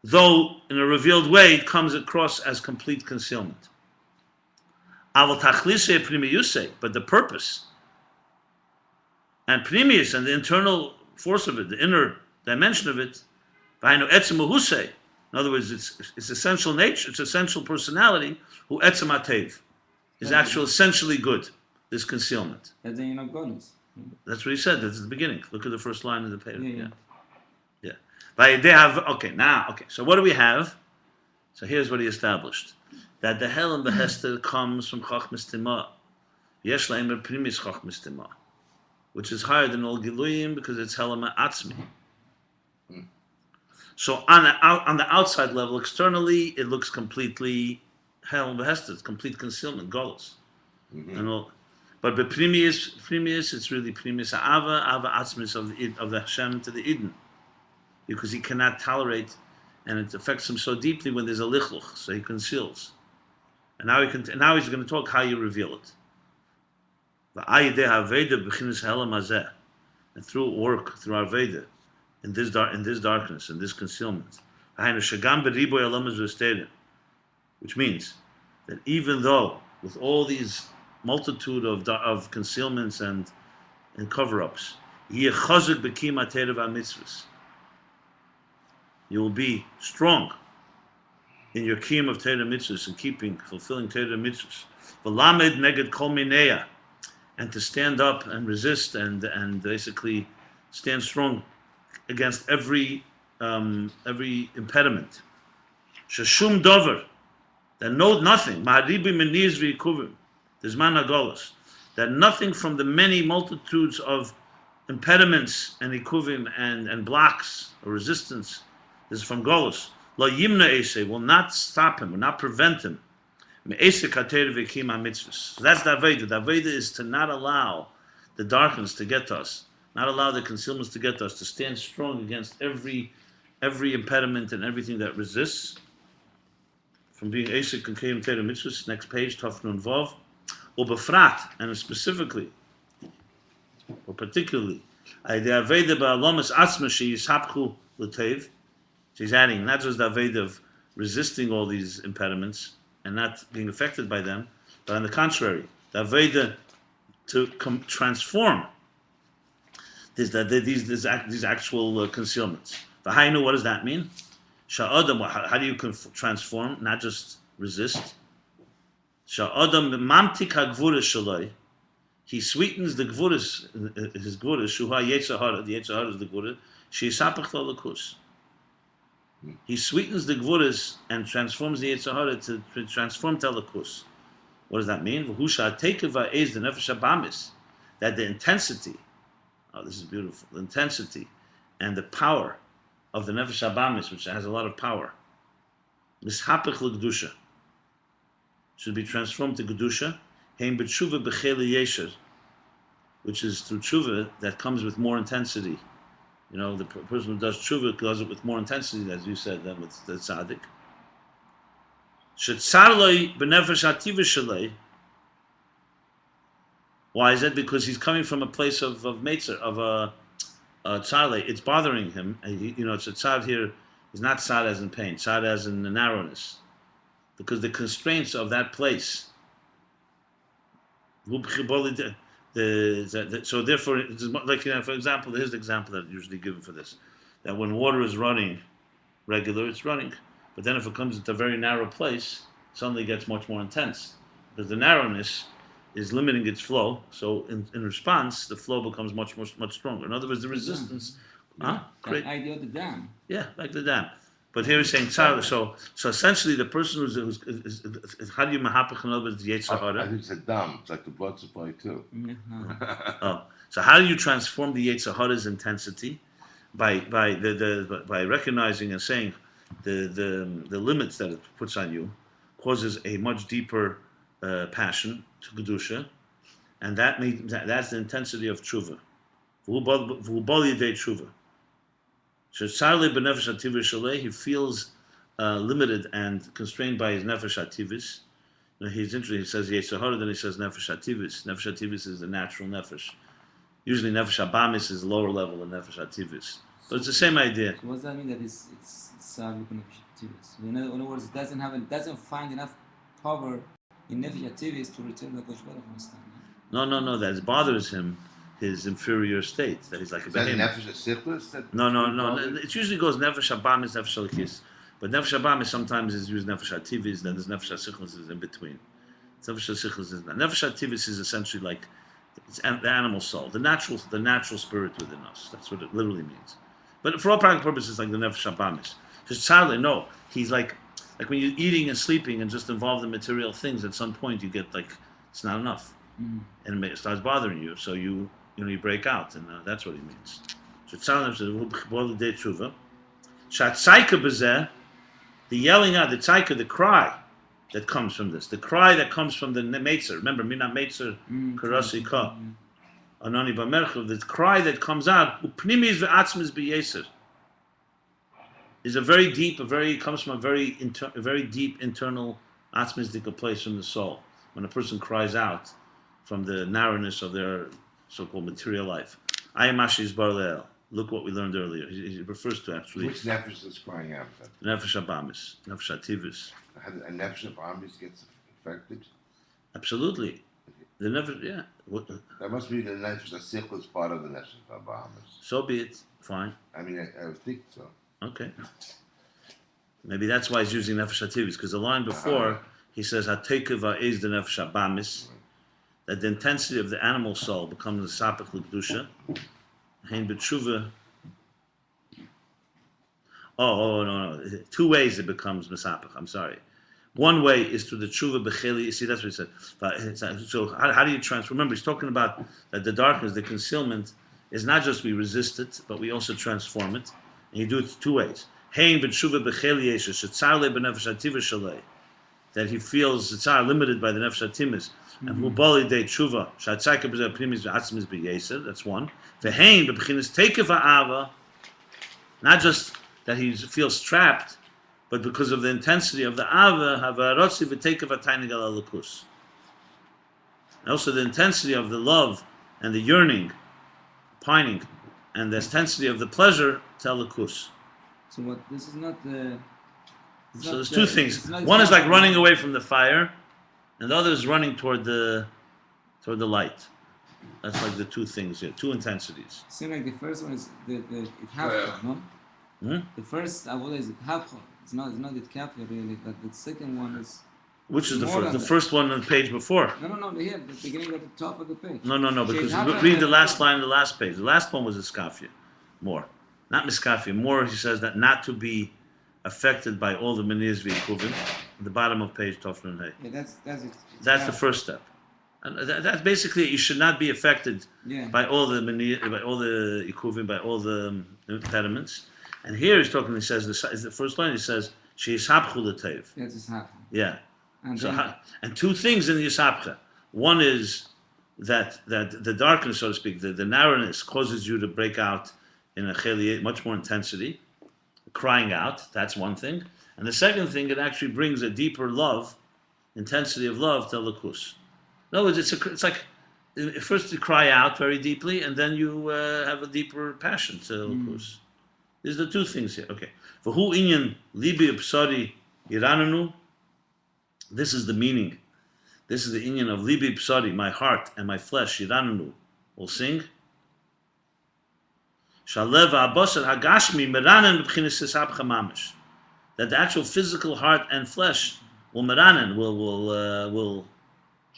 though in a revealed way it comes across as complete concealment. But the purpose and primius and the internal force of it, the inner dimension of it, in other words, its essential nature, its essential personality, who etzem atev, is actually essentially good, this concealment. That's what he said, that's the beginning. Look at the first line of the page. Yeah. So what do we have? So here's what he established. That the hell and the hester comes from chachmas timah. Yesh leimer primis chachmas timah, which is higher than all giluyim because it's helama atzmi. So on the outside level, externally, it looks completely hell and the hester, it's complete concealment, golos. And all. But the primis, it's really primis ava atzmis of the Hashem to the Eden. Because he cannot tolerate, and it affects him so deeply when there's a lichluch, so he conceals. And now he's going to talk how you reveal it. And through work, through our Veda, in this darkness, in this concealment. Which means that even though, with all these multitude of concealments and cover-ups, you will be strong in your kiyum of Torah mitzvahs and fulfilling Torah mitzvahs. V'lamed neged kol mineya, and to stand up and resist and basically stand strong against every impediment. Sheshum dover, that nothing. Ma'aribi meniz v'ikuvim. There's managolos. That nothing from the many multitudes of impediments and ikuvim and blocks or resistance. This is from Golus. Lo yimna esei, will not stop him, will not prevent him. Me'esei kater v'kim ha-mitzvahs. So that's the Aveda. The Aveda is to not allow the darkness to get to us, not allow the concealments to get to us, to stand strong against every impediment and everything that resists. from being Asik and Kayim Teda Mitzvahs. Next page, Tov Nun Vav. Ubefrat, and specifically, or particularly, the Aveda Ba'alomas Atzma Sheyishapchu L'Tev. She's adding not just the Aveda of resisting all these impediments and not being affected by them, but on the contrary, the Aveda to transform these actual concealments. V'hainu, what does that mean? Sha'adam, how do you transform, not just resist? Sha'adam mamtik ha'gvuras shaloi. He sweetens the gvuras, his gvuras, shuha yetzahara, the yetzahara is the gvuras, she'isapach l'lakus. He sweetens the gvuras and transforms the yetzahara to transform telakus. What does that mean? V'husha tekeva is the nefesh habamis, that the intensity, oh, this is beautiful, the intensity and the power of the nefesh habamis, which has a lot of power, mishapach l'kedusha, should be transformed to kedusha, heim b'tshuva b'cheli yesher, which is through tshuva that comes with more intensity. You know, the person who does tshuva does it with more intensity, as you said, than with the tzaddik. Shetzarloi b'nefesh hativa shalei. Why is that? Because he's coming from a place of meitzer, of a tzarlei. It's bothering him. It's a tzad here is not tzad as in pain, tzad as in the narrowness. Because the constraints of that place. So therefore, like, for example, here's the example that I usually given for this: that when water is running regular, it's running, but then if it comes into a very narrow place, suddenly it gets much more intense because the narrowness is limiting its flow. So in response, the flow becomes much stronger. In other words, the resistance. The idea of the dam. Yeah, like the dam. But here he's saying tzara. So essentially, the person who's how do you mahapach in other words the Yetzer Hara? I think it's a dam. It's like the blood supply too. Oh, so how do you transform the Yetzer Hara's intensity by recognizing and saying the limits that it puts on you causes a much deeper passion to kedusha, and that's the intensity of tshuva. V'ubal yedei tshuva. He feels limited and constrained by his nefesh hativis. He's interesting. He says Yetzer Hara, then he says nefesh hativis. Nefesh hativis is the natural nefesh. Usually nefesh habamis is lower level than nefesh hativis. But it's the same idea. So what does that mean that it's nefesh hativis? In other words, it doesn't find enough power in nefesh hativis to return the Kosh Baruch Hu. No. That bothers him. His inferior state, that he's like a behemoth. Is that nefesh hasichlis? No. It usually goes nefesh habamis, nefesh halikis. But nefesh habamis sometimes is used nefesh hativis, then there's nefesh hasichlis is in between. Nefesh hasichlis is not. Nefesh hativis is essentially like it's the animal soul, the natural spirit within us. That's what it literally means. But for all practical purposes, like the nefesh habamis. Just sadly, no. He's like when you're eating and sleeping and just involved in material things. At some point, you get like it's not enough, and it starts bothering you. So you break out, and that's what he means. The yelling out, the tzaika, the cry that comes from this, the cry that comes from the meitzer. Remember, mina meitzer karasi ka, anani b'merchav. The cry that comes out, upnimiz ve'atzmiz b'yeser, is comes from a very deep internal atzmizdik place from the soul. When a person cries out from the narrowness of their so-called material life. I am Ashi's Barleel. Look what we learned earlier. He refers to actually. Which nefesh is crying out? Nefesh habamis, nefesh hativis. And nefesh habamis gets affected? Absolutely. The nefesh, yeah. That must be the nefesh hasichlis part of the nefesh habamis. So be it. Fine. I mean, I would think so. Okay. Maybe that's why he's using nefesh hativis, because the line before he says hatekeva is the nefesh habamis. That the intensity of the animal soul becomes the sapach l'kedusha. Hein b'tshuva. No. 2 ways it becomes mesapach. I'm sorry. One way is through the tshuva b'cheli. You see, that's what he said. So how do you transform? Remember, he's talking about that the darkness, the concealment, is not just we resist it, but we also transform it. And you do it 2 ways. Hein b'tshuva b'cheli yesha shetzar le b'nefesh hativa shalei. That he feels tzar limited by the nefesh hatimis. And Mubali de Tshuva, Shatzaka B'Zeh Primis V'Atzmis B'Yeser, that's one. V'Hein B'Bechinas Tekev Ha'ava, not just that he feels trapped but because of the intensity of the ava, havarotzi v'teikav ataynigal alakus. And also the intensity of the love and the yearning, pining, and the intensity of the pleasure to alakus. So what? This is not the. So there's two things. One is like running away from the fire, and the other is running toward the light. That's like the two things here, two intensities. Seems like the first one is the it hapcha, no? The first avodah is hapcha. It's not it kapya really, but the second one is. Which is the more first? The than first one on the page before. No, here, the beginning at the top of the page. No, because Hapcha read the and- last line of the last page. The last one was iskafia, more. Not miskafia, more he says that not to be affected by all the manias v'ikuvim, at the bottom of page Tofnun Hey. Yeah, that's it. That's the first step. And that's basically, you should not be affected Yeah. by all the by all the ikuvim, by all the impediments. And here he's talking. He says is the first line. He says sheishabchu l'teiv. That's just hapcha. Yeah. And So then, and two things in the yisabcha. One is that the darkness, so to speak, the narrowness causes you to break out in a cheli, much more intensity, crying out. That's one thing. And the second thing, it actually brings a deeper love, intensity of love to lakus. In other words, it's like first you cry out very deeply, and then you have a deeper passion to lakus. These are the two things here. Okay. For who inyan libi psari irananu. This is the meaning. This is the inyan of libi psari, my heart and my flesh, irananu, will sing. Shalev abosar hagashmi meranan b'chinas hisabcha mamish. That the actual physical heart and flesh will meranan, will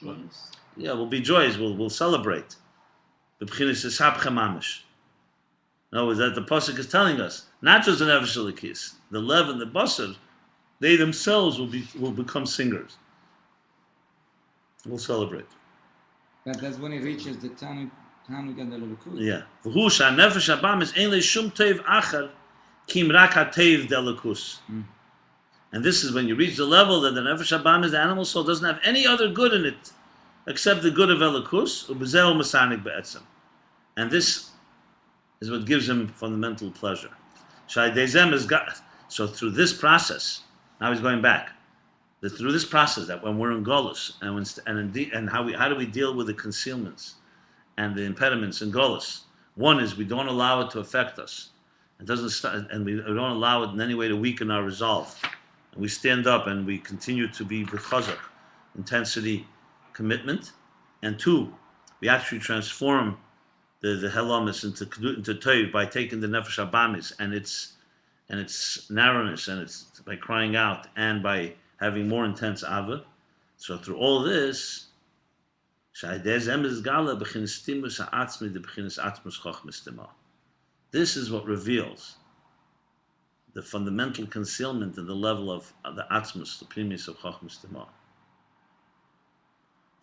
Joyous. will be joyous, will celebrate. B'chinas hisabcha mamish. In other words, that the pasuk is telling us, not just the nefesh elikis, the lev and the basar, they themselves will become singers. Will celebrate. that's when it reaches the Tanuk and the Levikus. Yeah. V'hu she'hanefesh habamis ein le shum teiv achar kim rak hateiv delikus. And this is when you reach the level that the nefesh habamis, the animal soul, doesn't have any other good in it except the good of elikus. Ubezeu masanik be'etzem. And this is what gives him fundamental pleasure. Shaydezem is got. So through this process, now he's going back. Through this process, that when we're in Golus, and how do we deal with the concealments and the impediments in Golus? One is we don't allow it to affect us. It doesn't start, and we don't allow it in any way to weaken our resolve. And we stand up and we continue to be b'chazak, intensity, commitment. And two, we actually transform the helamis into toiv by taking the nefesh habamis and its narrowness, and it's by crying out and by having more intense ava. So through all this, this is what reveals the fundamental concealment and the level of the atzmus, the primis of chochmas tema.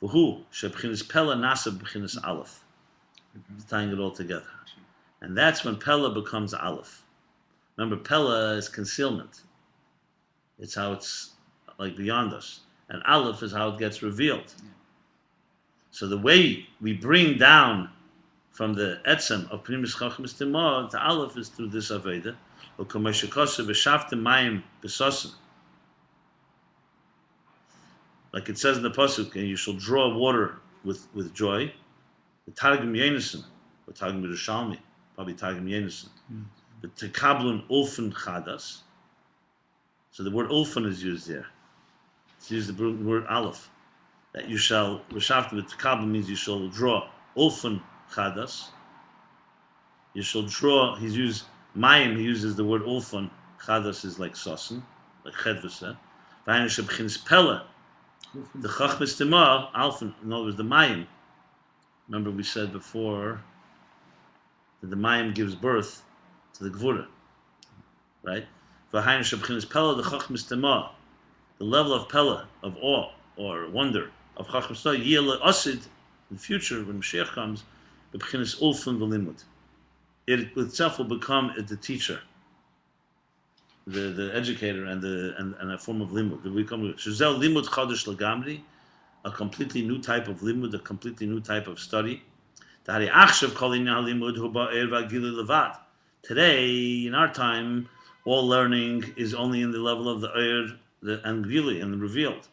For who? Shebchinis pella nasa b'chinis aleph. Tying it all together. And that's when pella becomes aleph. Remember, pella is concealment. It's how it's like beyond us. And aleph is how it gets revealed. So the way we bring down from the etzem of primis chochmas tema to aleph is through this aveda. Like it says in the pasuk, and you shall draw water with joy. The Targum Yenison, or Targum Yerushalmi, probably Targum Yenison. The Tekablun Ulfen Chadas. So the word Ulfen is used there. It's used the word Aleph. That you shall, Reshafta with Tekablun means you shall draw Ulfen Chadas. You shall draw, he's used, Mayim, he uses the word Ulfen. Chadas is like Sosen, like Chedvasa. Vayin Shebchins Pella. The Chachmas Tema, Alfen, in other words, the Mayim. Remember we said before that the Mayim gives birth to the Gvura, right? V'hayin shebchinas Pella the Chachmas Tema, the level of Pella, of awe or wonder of Chachmas Tema, Yeh Asid in the future when Mashiach comes, b'chinas Ulfun v'limud. It itself will become the teacher, the educator, and a form of limud. It will become Shazel limud chadash lagamri. A completely new type of limud, a completely new type of study. Today, in our time, all learning is only in the level of the Eir, the Angili, and the revealed.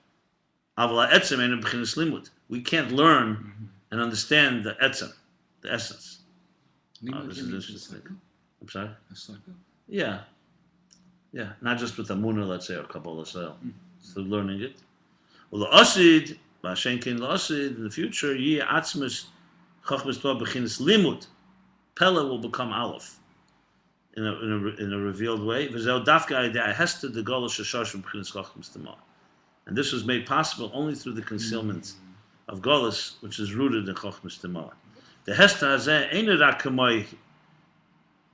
We can't learn and understand the etzem, the essence. This is interesting. I'm sorry? Yeah. Yeah, not just with the Amunah, let's say, or Kabbalah Sel. So learning it. Well, the Asid, Ba'ashenkin L'Asid, in the future, Yi Atzmus Chachmas Torah B'chinas Limud. Pella will become Aleph in a revealed way. V'zeu dafka idea hester the Gola Shashash B'chinas Chachmas Torah. And this was made possible only through the concealment of Golas, which is rooted in Chachmas Torah. The Hester Hazeh ain't rak kamoi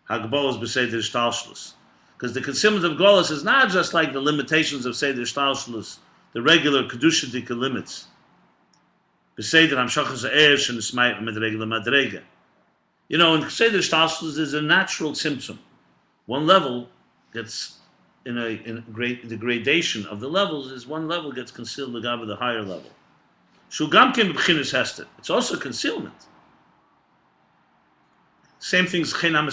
Hagbolas B'Seder Shtalshlus. Because the concealment of Golas is not just like the limitations of Seder Shtalshlus, the regular Kedushatika limits. B'Seder Hamshachas Ha'er Shenismayit Medregel Madrega. You know, in Seder Shtalshlus is a natural symptom. One level gets the gradation of the levels is one level gets concealed above the higher level. Shugamkin b'chinas hester. It's also concealment. Same things. We also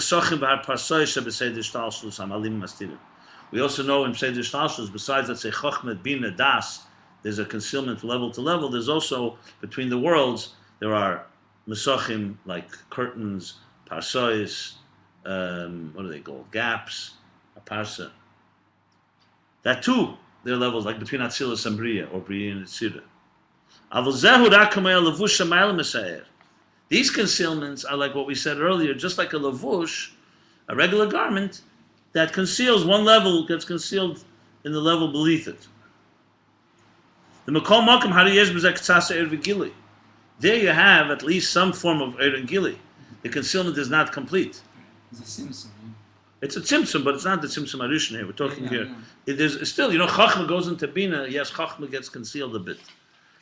know in Seder Shtalshlus, besides let's say Chochmah, Bina, Das, there's a concealment level to level. There's also between the worlds there are mesachim like curtains, parsois, what are they called? Gaps, a parsa. That too, there are levels like between Atzilus and Bria or Bria and Tzira. These concealments are like what we said earlier, just like a lavush, a regular garment that conceals one level, gets concealed in the level beneath it. The Makol Mokum Hariyesh B'Zeh K'tzasa Er V'Gili. There you have at least some form of Er and Gili. The concealment is not complete. It's a Simpson. It's a tzimtzum, but it's not the tzimtzum arishin here. We're talking here. It is still, Chachma goes into Bina. Yes, Chachma gets concealed a bit,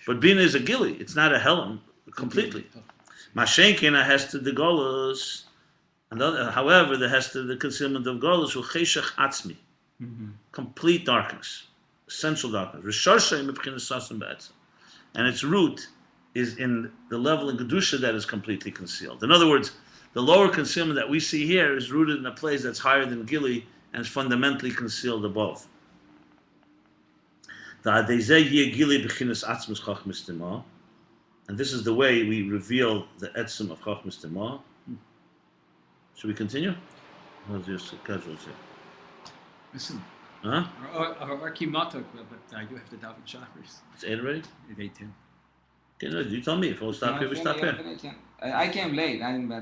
but Bina is a gili. It's not a helam completely. Mashenkin has to the golos, and however, the has to the concealment of golos who cheshach atzmi, complete darkness, essential darkness. And its root is in the level in kedusha that is completely concealed. In other words, the lower concealment that we see here is rooted in a place that's higher than Gili and is fundamentally concealed above. And this is the way we reveal the etzem of Chachmas Tema. Should we continue? How's your schedule here? Listen. Huh? Our kimatok, but I do have to daven Shacharis. It's 8 already? It's 8:10. Okay, no, you tell me. If we'll stop here, we stop here. I came late. I don't know.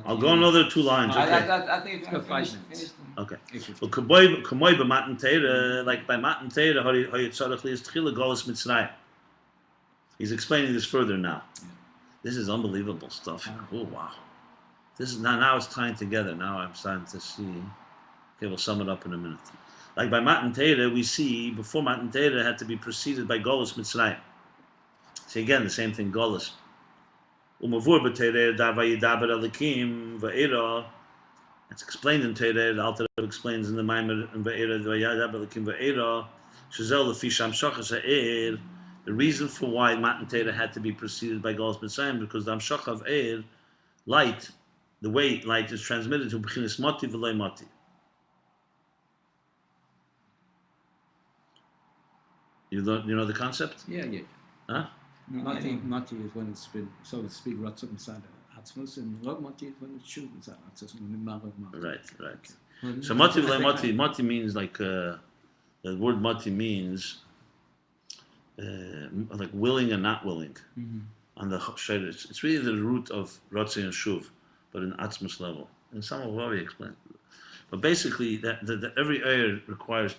I'll go another 2 lines. Okay. I think It's got 5 minutes. Okay. Well, kamoy b'matan teira, like by matan teira, hayitzarach liyas tchila golas mitzrayim. He's explaining this further now. Yeah. This is unbelievable stuff. Oh wow! This is now it's tying together. Now I'm starting to see. Okay, we'll sum it up in a minute. Like by matan teira, we see before matan teira had to be preceded by golas mitzrayim. See again the same thing, golas. It's explained in Teireh. The Alter Rebbe explains in the Maimer in Ve'era the reason for why Matan Teireh had to be preceded by Golos Mitzrayim because the Hamshach of Eir, light, the way light is transmitted to B'chinas Moti v'Loi Moti. You know the concept? Yeah. Huh? Mati is when it's been, so to speak, Ratzuk inside the Atzmus, and Rog Mati is when it's shoot inside Atzmus, Right. So Mati v'lei Mati, Mati means like, the word Mati means like willing and not willing. On the Shayrish. It's really the root of Ratzei and Shuv, but in Atzmus level. And some of what we explained. But basically, that every air requires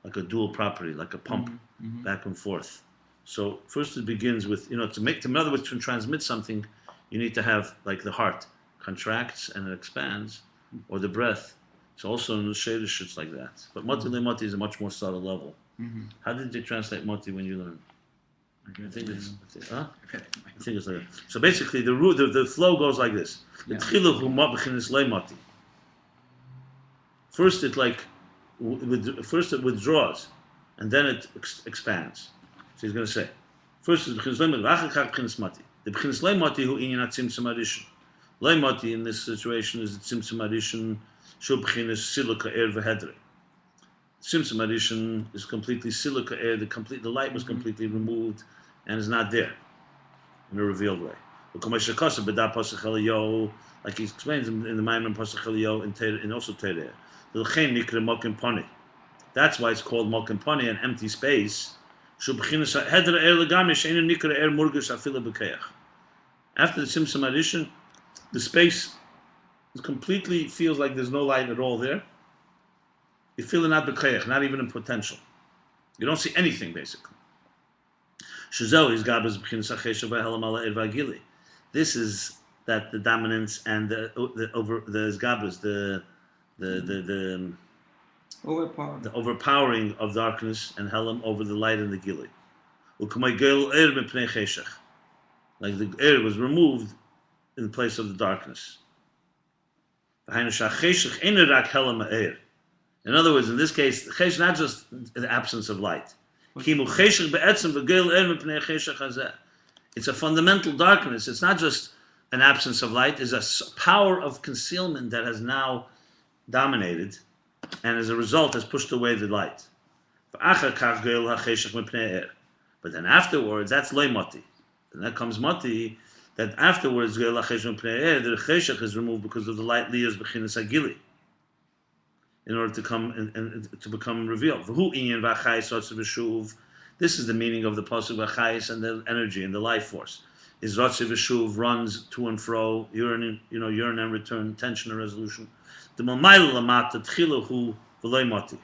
like a dual property, like a pump, back and forth. So first it begins with, in other words, to transmit something, you need to have like the heart contracts and it expands, or the breath. It's also in the Shadish, it's like that. But Moti Le Moti is a much more subtle level. How did you translate Moti when you learned? I think it's like that. So basically the root, the flow goes like this. First it withdraws, and then it expands. So he's going to say, first is B'chinas Leimati, v'achar B'chinas Mati. The B'chinas Leimati hu inyan tzimtzum arishin. Leimati in this situation is the tzimtzum arishin, Shu b'chinas silika er v'hedre. Tzimtzum Arishan is completely silika air. The light was completely removed and is not there in a revealed way. Like he explains in the Maimon Pasach Eliyahu and also Tereh. That's why it's called Malkin Pani, an empty space. After the Tzimtzum Arishan, the space completely feels like there's no light at all there. You feel it not b'kayach, not even in potential. You don't see anything basically. This is that the dominance and the overpowering of darkness and helam over the light and the gili. Like the air was removed in place of the darkness. In other words, in this case, chesh not just the absence of light. It's a fundamental darkness. It's not just an absence of light. It's a power of concealment that has now dominated, and as a result has pushed away the light. But then afterwards, that's loy mati. And that comes mati, that afterwards, the cheshach is removed because of the light liyas b'chinas agili, in order to come and to become revealed. This is the meaning of the pasuk v'chayis and the energy and the life force. Is ratziv v'shuv runs to and fro, yearn and return, tension and resolution. The mamayla lamata tchilahu v'loy mati.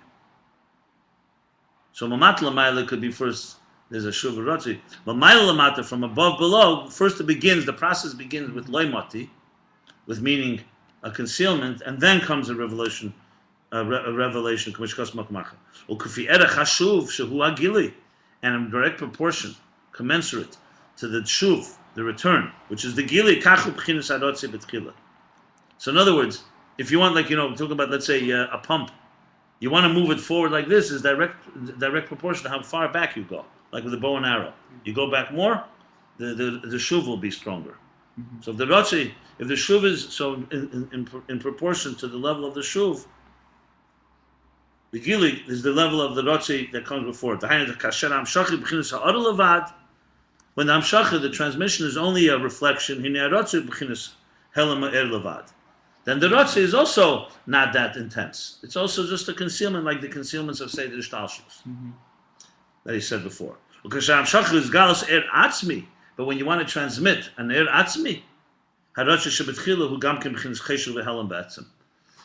So mamat lamayla could be first. There's a shuv ratzi. Mamayla lamata from above below. First the process begins with loy mati, with meaning a concealment, and then comes a revelation. A revelation, and in direct proportion, commensurate to the shuv, the return, which is the gili. So in other words, if you want, talk about, let's say, a pump, you want to move it forward like this, is direct proportion to how far back you go, like with a bow and arrow. You go back more, the shuv will be stronger. So if the shuv is so in proportion to the level of the shuv, the gili is the level of the rotzi that comes before it. When the amshacha, the transmission is only a reflection, then the rotzi is also not that intense. It's also just a concealment, like the concealments of Seder Shtalshus that he said before. But when you want to transmit an er atzmi,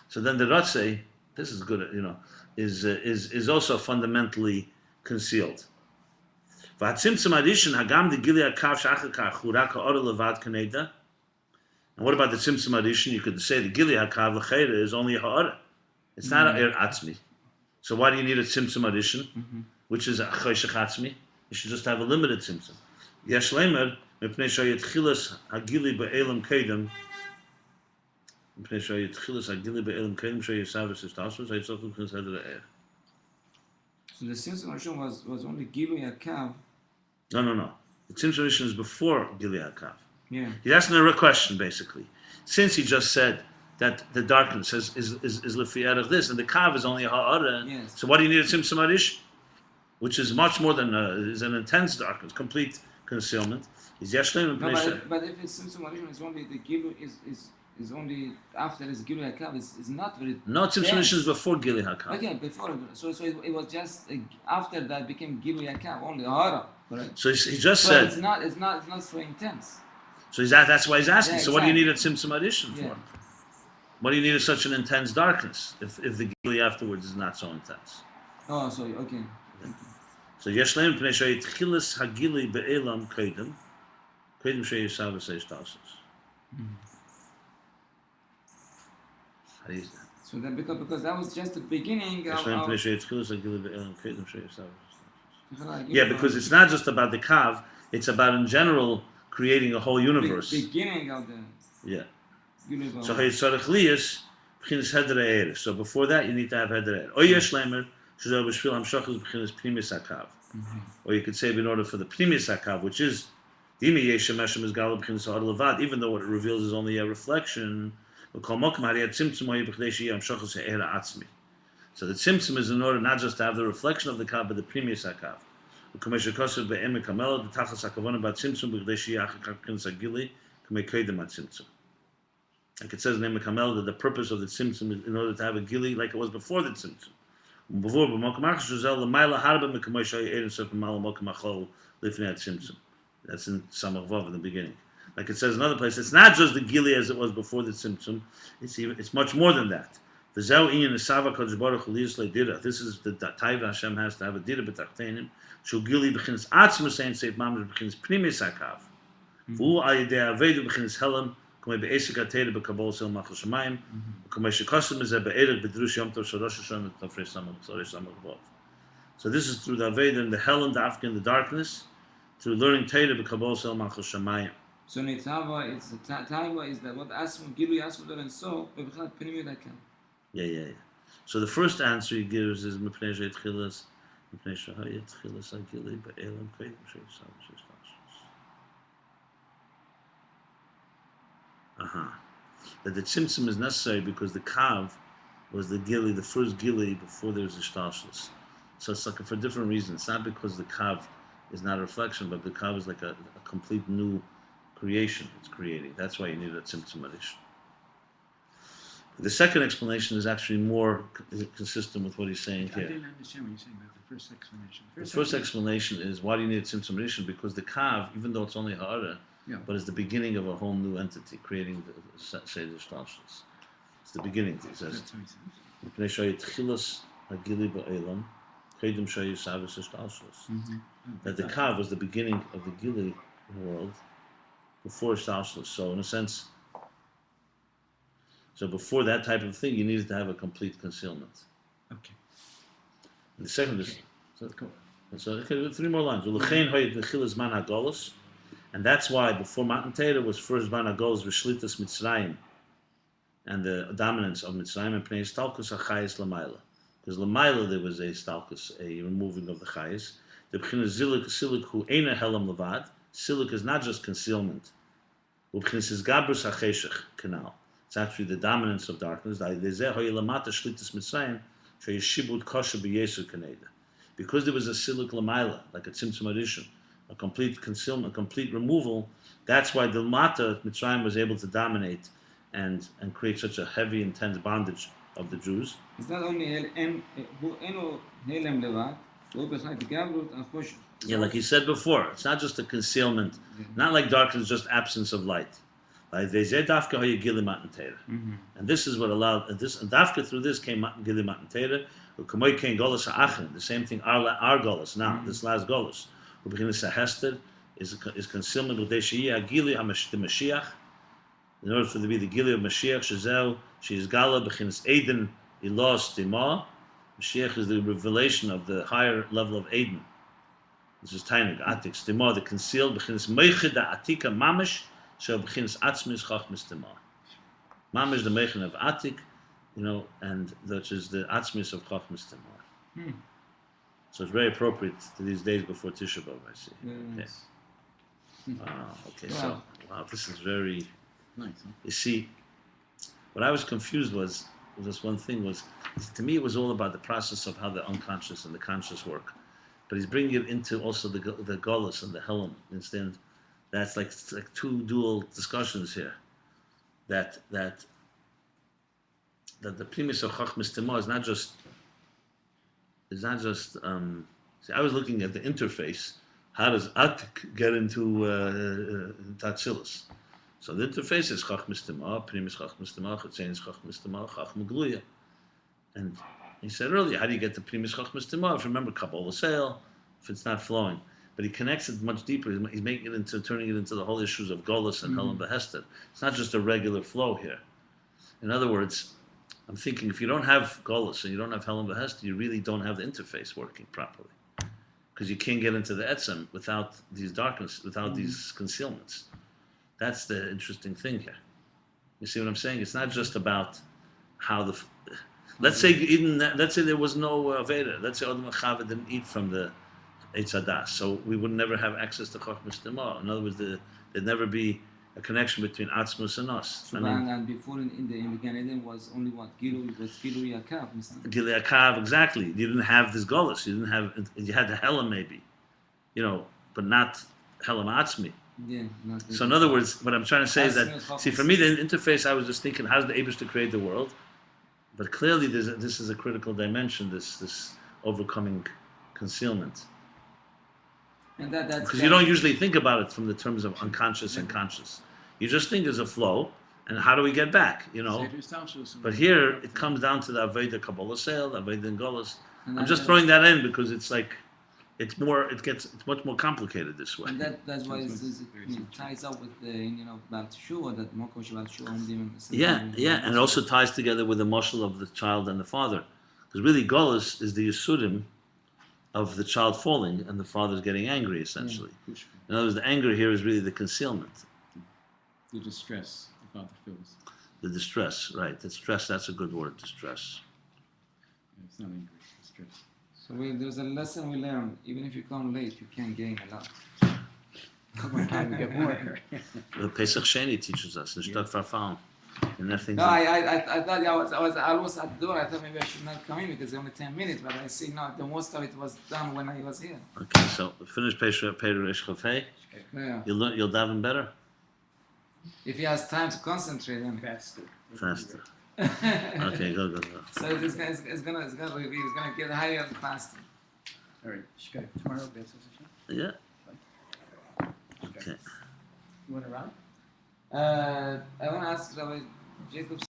so then the rotzi, this is good, is also fundamentally concealed. And what about the tzimtzum addition? You could say the gili hakav l'chayre is only a ha'ara. It's not a er atzmi. So why do you need a tzimtzum addition, which is a choshech atzmi? You should just have a limited tzimtzum. Yesh lemer mipnei shayitchilas hagili be'elam kedem. So the Tzimtzum Rishon was only Gilui Hakav. No. The Tzimtzum Rishon is before Gilui Hakav. Yeah. He's asking a question, basically. Since he just said that the darkness is lefi of this, and the Kav is only a ha'ara, yes. So why do you need a Tzimtzum Arish? Which is much more than is an intense darkness, complete concealment. But if it's Tzimtzum Rishon, it's only the Gilui is only after his Gilui Hakav is not very. No, Tzimtzum Rishon is before Gilui Hakav. Okay, before. So it was just after that became Gilui Hakav only Hara. Right? So he just said it's not so intense. So that's why he's asking. Yeah, so what do you need a Tzimtzum Addition for? What do you need such an intense darkness if the Gilui afterwards is not so intense? Oh, sorry. Okay. So Yeshleim Pnei Shayitchilas Hagili Be'elam Kedem Sheyisav V'Seishtasus. So that because that was just the beginning. Yeah, because it's not just about the Kav; it's about in general creating a whole universe. Beginning of the universe. So Hayitzarech B'chinas Heder Eir. So before that, you need to have Heder Eir. Or Yesh Lemer Shuzah B'Shvil Hamshachas B'chinas Pnimis Hakav. Or you could say in order for the Pnimis Hakav, which is Dimi Yeshem Hashem is Galab B'chinas Ha'ad Levad, even though what it reveals is only a reflection. So the tzimtzum is in order not just to have the reflection of the kav, but the previous hakav. Like it says in Emek Hamel that the purpose of the tzimtzum is in order to have a gili like it was before the tzimtzum. That's in Samach Vav in the beginning. Like it says in another place, it's not just the gili as it was before the tzimtzum. It's much more than that. This is the taiva Hashem has to have a dira b'tachtenim. Shul gili b'chinas atzmus ein seif mamre b'chinas primis hakav. V'hu al yedei avedu b'chinas helam k'mei be'esik ateidah b'kabol sel machal shemayim k'mei shekosem ezeh be'erech b'drush yom tov shel Rosh Hashanah t'afrei samach v'ov. So this is through the Aveda and the helam, the African, the darkness, through learning Teira b'kabol sel machal shemayim. So Nitava, it's the Taiva is that what Asmu, Gilu Asmu and so, Bebchat Pinimi Dakam. Yeah. So the first answer he gives is Mipnei Sheitchilas, Mipnei Shehayitchilas Agili Be'elam Kvedim Sheisam Sheishtashus. That the tzimtzum is necessary because the kav was the gili, the first gili before there was the shtashus. So it's like for different reasons. It's not because the kav is not a reflection, but the kav is like a complete new creation it's creating. That's why you need a tzimtzum addition. The second explanation is actually more consistent with what he's saying here. I didn't understand what you're saying about the first explanation. The first explanation is why do you need a tzimtzum addition? Because the kav, even though it's only ha'ara, but it's the beginning of a whole new entity, creating the Seder Shtashus. It's the beginning, he says. That's what he says. That the kav was the beginning of the gili world before Shtashus. So in a sense, before that type of thing, you needed to have a complete concealment. Okay. And the second is, Cool. so 3 more lines. And that's why before Matan Torah was first Ban HaGolus V'Shlitas Mitzrayim, and the dominance of Mitzrayim and Pnei Stalkus HaChayis L'mayla. Because L'mayla there was a Stalkus, a removing of the Chayis. The B'chinas Silik Hu Eina Helam Levad. Silik is not just concealment. B'chinas is Gabrus HaCheshech Canal. It's actually the dominance of darkness. Because there was a silik l'mayla, like a tzimtzum addition, a complete concealment, a complete removal. That's why the Mata Mitzrayim was able to dominate and create such a heavy, intense bondage of the Jews. It's not only Like he said before, it's not just a concealment, not like darkness, just absence of light. And this is what allowed this, and Dafka through this came Gili Matan Torah. The same thing, our Golus now, this last Golus. Hester is concealment of Gili Mashiach. In order for there to be the Gili of Mashiach, Shazel, she is Gala Bechinas Eden Ilos Tima. Mashiach is the revelation of the higher level of Eden. This is Tainig, Atik, Stima, the concealed Bechinas Meichida Atika Mamish. So B'chinas Atzmis Chachmis Tema. Mamish the Mechin of Atik, and that is the Atzmis of Chachmis Tema. So it's very appropriate to these days before Tisha B'Av, I see. Yes. Okay, so this is very Nice. Huh? You see, what I was confused was this one thing was, to me it was all about the process of how the unconscious and the conscious work. But he's bringing it into also the Golus and the Helam instead. That's like two dual discussions here. That the premise of Chachmas Tema is not just. See, I was looking at the interface. How does Atik get into Tatzilus? So the interface is Chachmas Tema, premise Chachmas Tema, Chetzein is Chachmas Tema, Chachma Gluya. And he said earlier, how do you get the premise Chachmas Tema? If you remember Kabbalah Sale, if it's not flowing. But he connects it much deeper. He's making it turning it into the whole issues of Golus and Helam Behester. It's not just a regular flow here. In other words, I'm thinking if you don't have Golus and you don't have Helam Behester, you really don't have the interface working properly, because you can't get into the Etzem without these darkness, without these concealments. That's the interesting thing here. You see what I'm saying? It's not just about how the. Let's say there was no Veda. Let's say Adam Chava didn't eat from the Eitz Hadas, so we would never have access to Chachmas Tema. In other words, there'd never be a connection between Atzmus and us. So, and before in the Gan Eden was only what Gilu was Gilu Yakav. Gilei Akav, exactly. You didn't have this Golus. You had the Helam maybe, but not Helam Atzmi. Yeah. So in other words, what I'm trying to say is that, see, for me, the interface, I was just thinking, how does the Eibishter create the world? But clearly, this is a critical dimension, this overcoming concealment. And that's because you don't usually think about it from the terms of unconscious and conscious. You just think there's a flow, and how do we get back, But here, it comes down to the Aveda Kabbalah Sale, the Aveda Ngolas. I'm just throwing that in because it's like, it's much more complicated this way. And that's why it ties up with the, Baal Teshuva, that Mokom Shel Baal Teshuva. Yeah, and it also ties together with the muscle of the child and the father. Because really, Golas is the Yisudim of the child falling and the father's getting angry, essentially. Yeah. In other words, the anger here is really the concealment. The distress the father feels. The distress, right. That's a good word, distress. Yeah, it's not angry, it's distress. So there's a lesson we learn. Even if you come late, you can gain a lot. Get more. The Pesach Sheni teaches us, in Shtad Farfalm. And that thing. No, I thought I was almost at the door. I thought maybe I should not come in because it's only 10 minutes. But I see no, the most of it was done when I was here. Okay, so finish Pesach Chafei. Yeah. You'll daven better. If he has time to concentrate, then Faster. Okay, go. So it's gonna get higher and faster. All right, Shkai, tomorrow, Beis Hashem? Yeah. Okay. You want to run? I want to ask Rabbi Jacobson.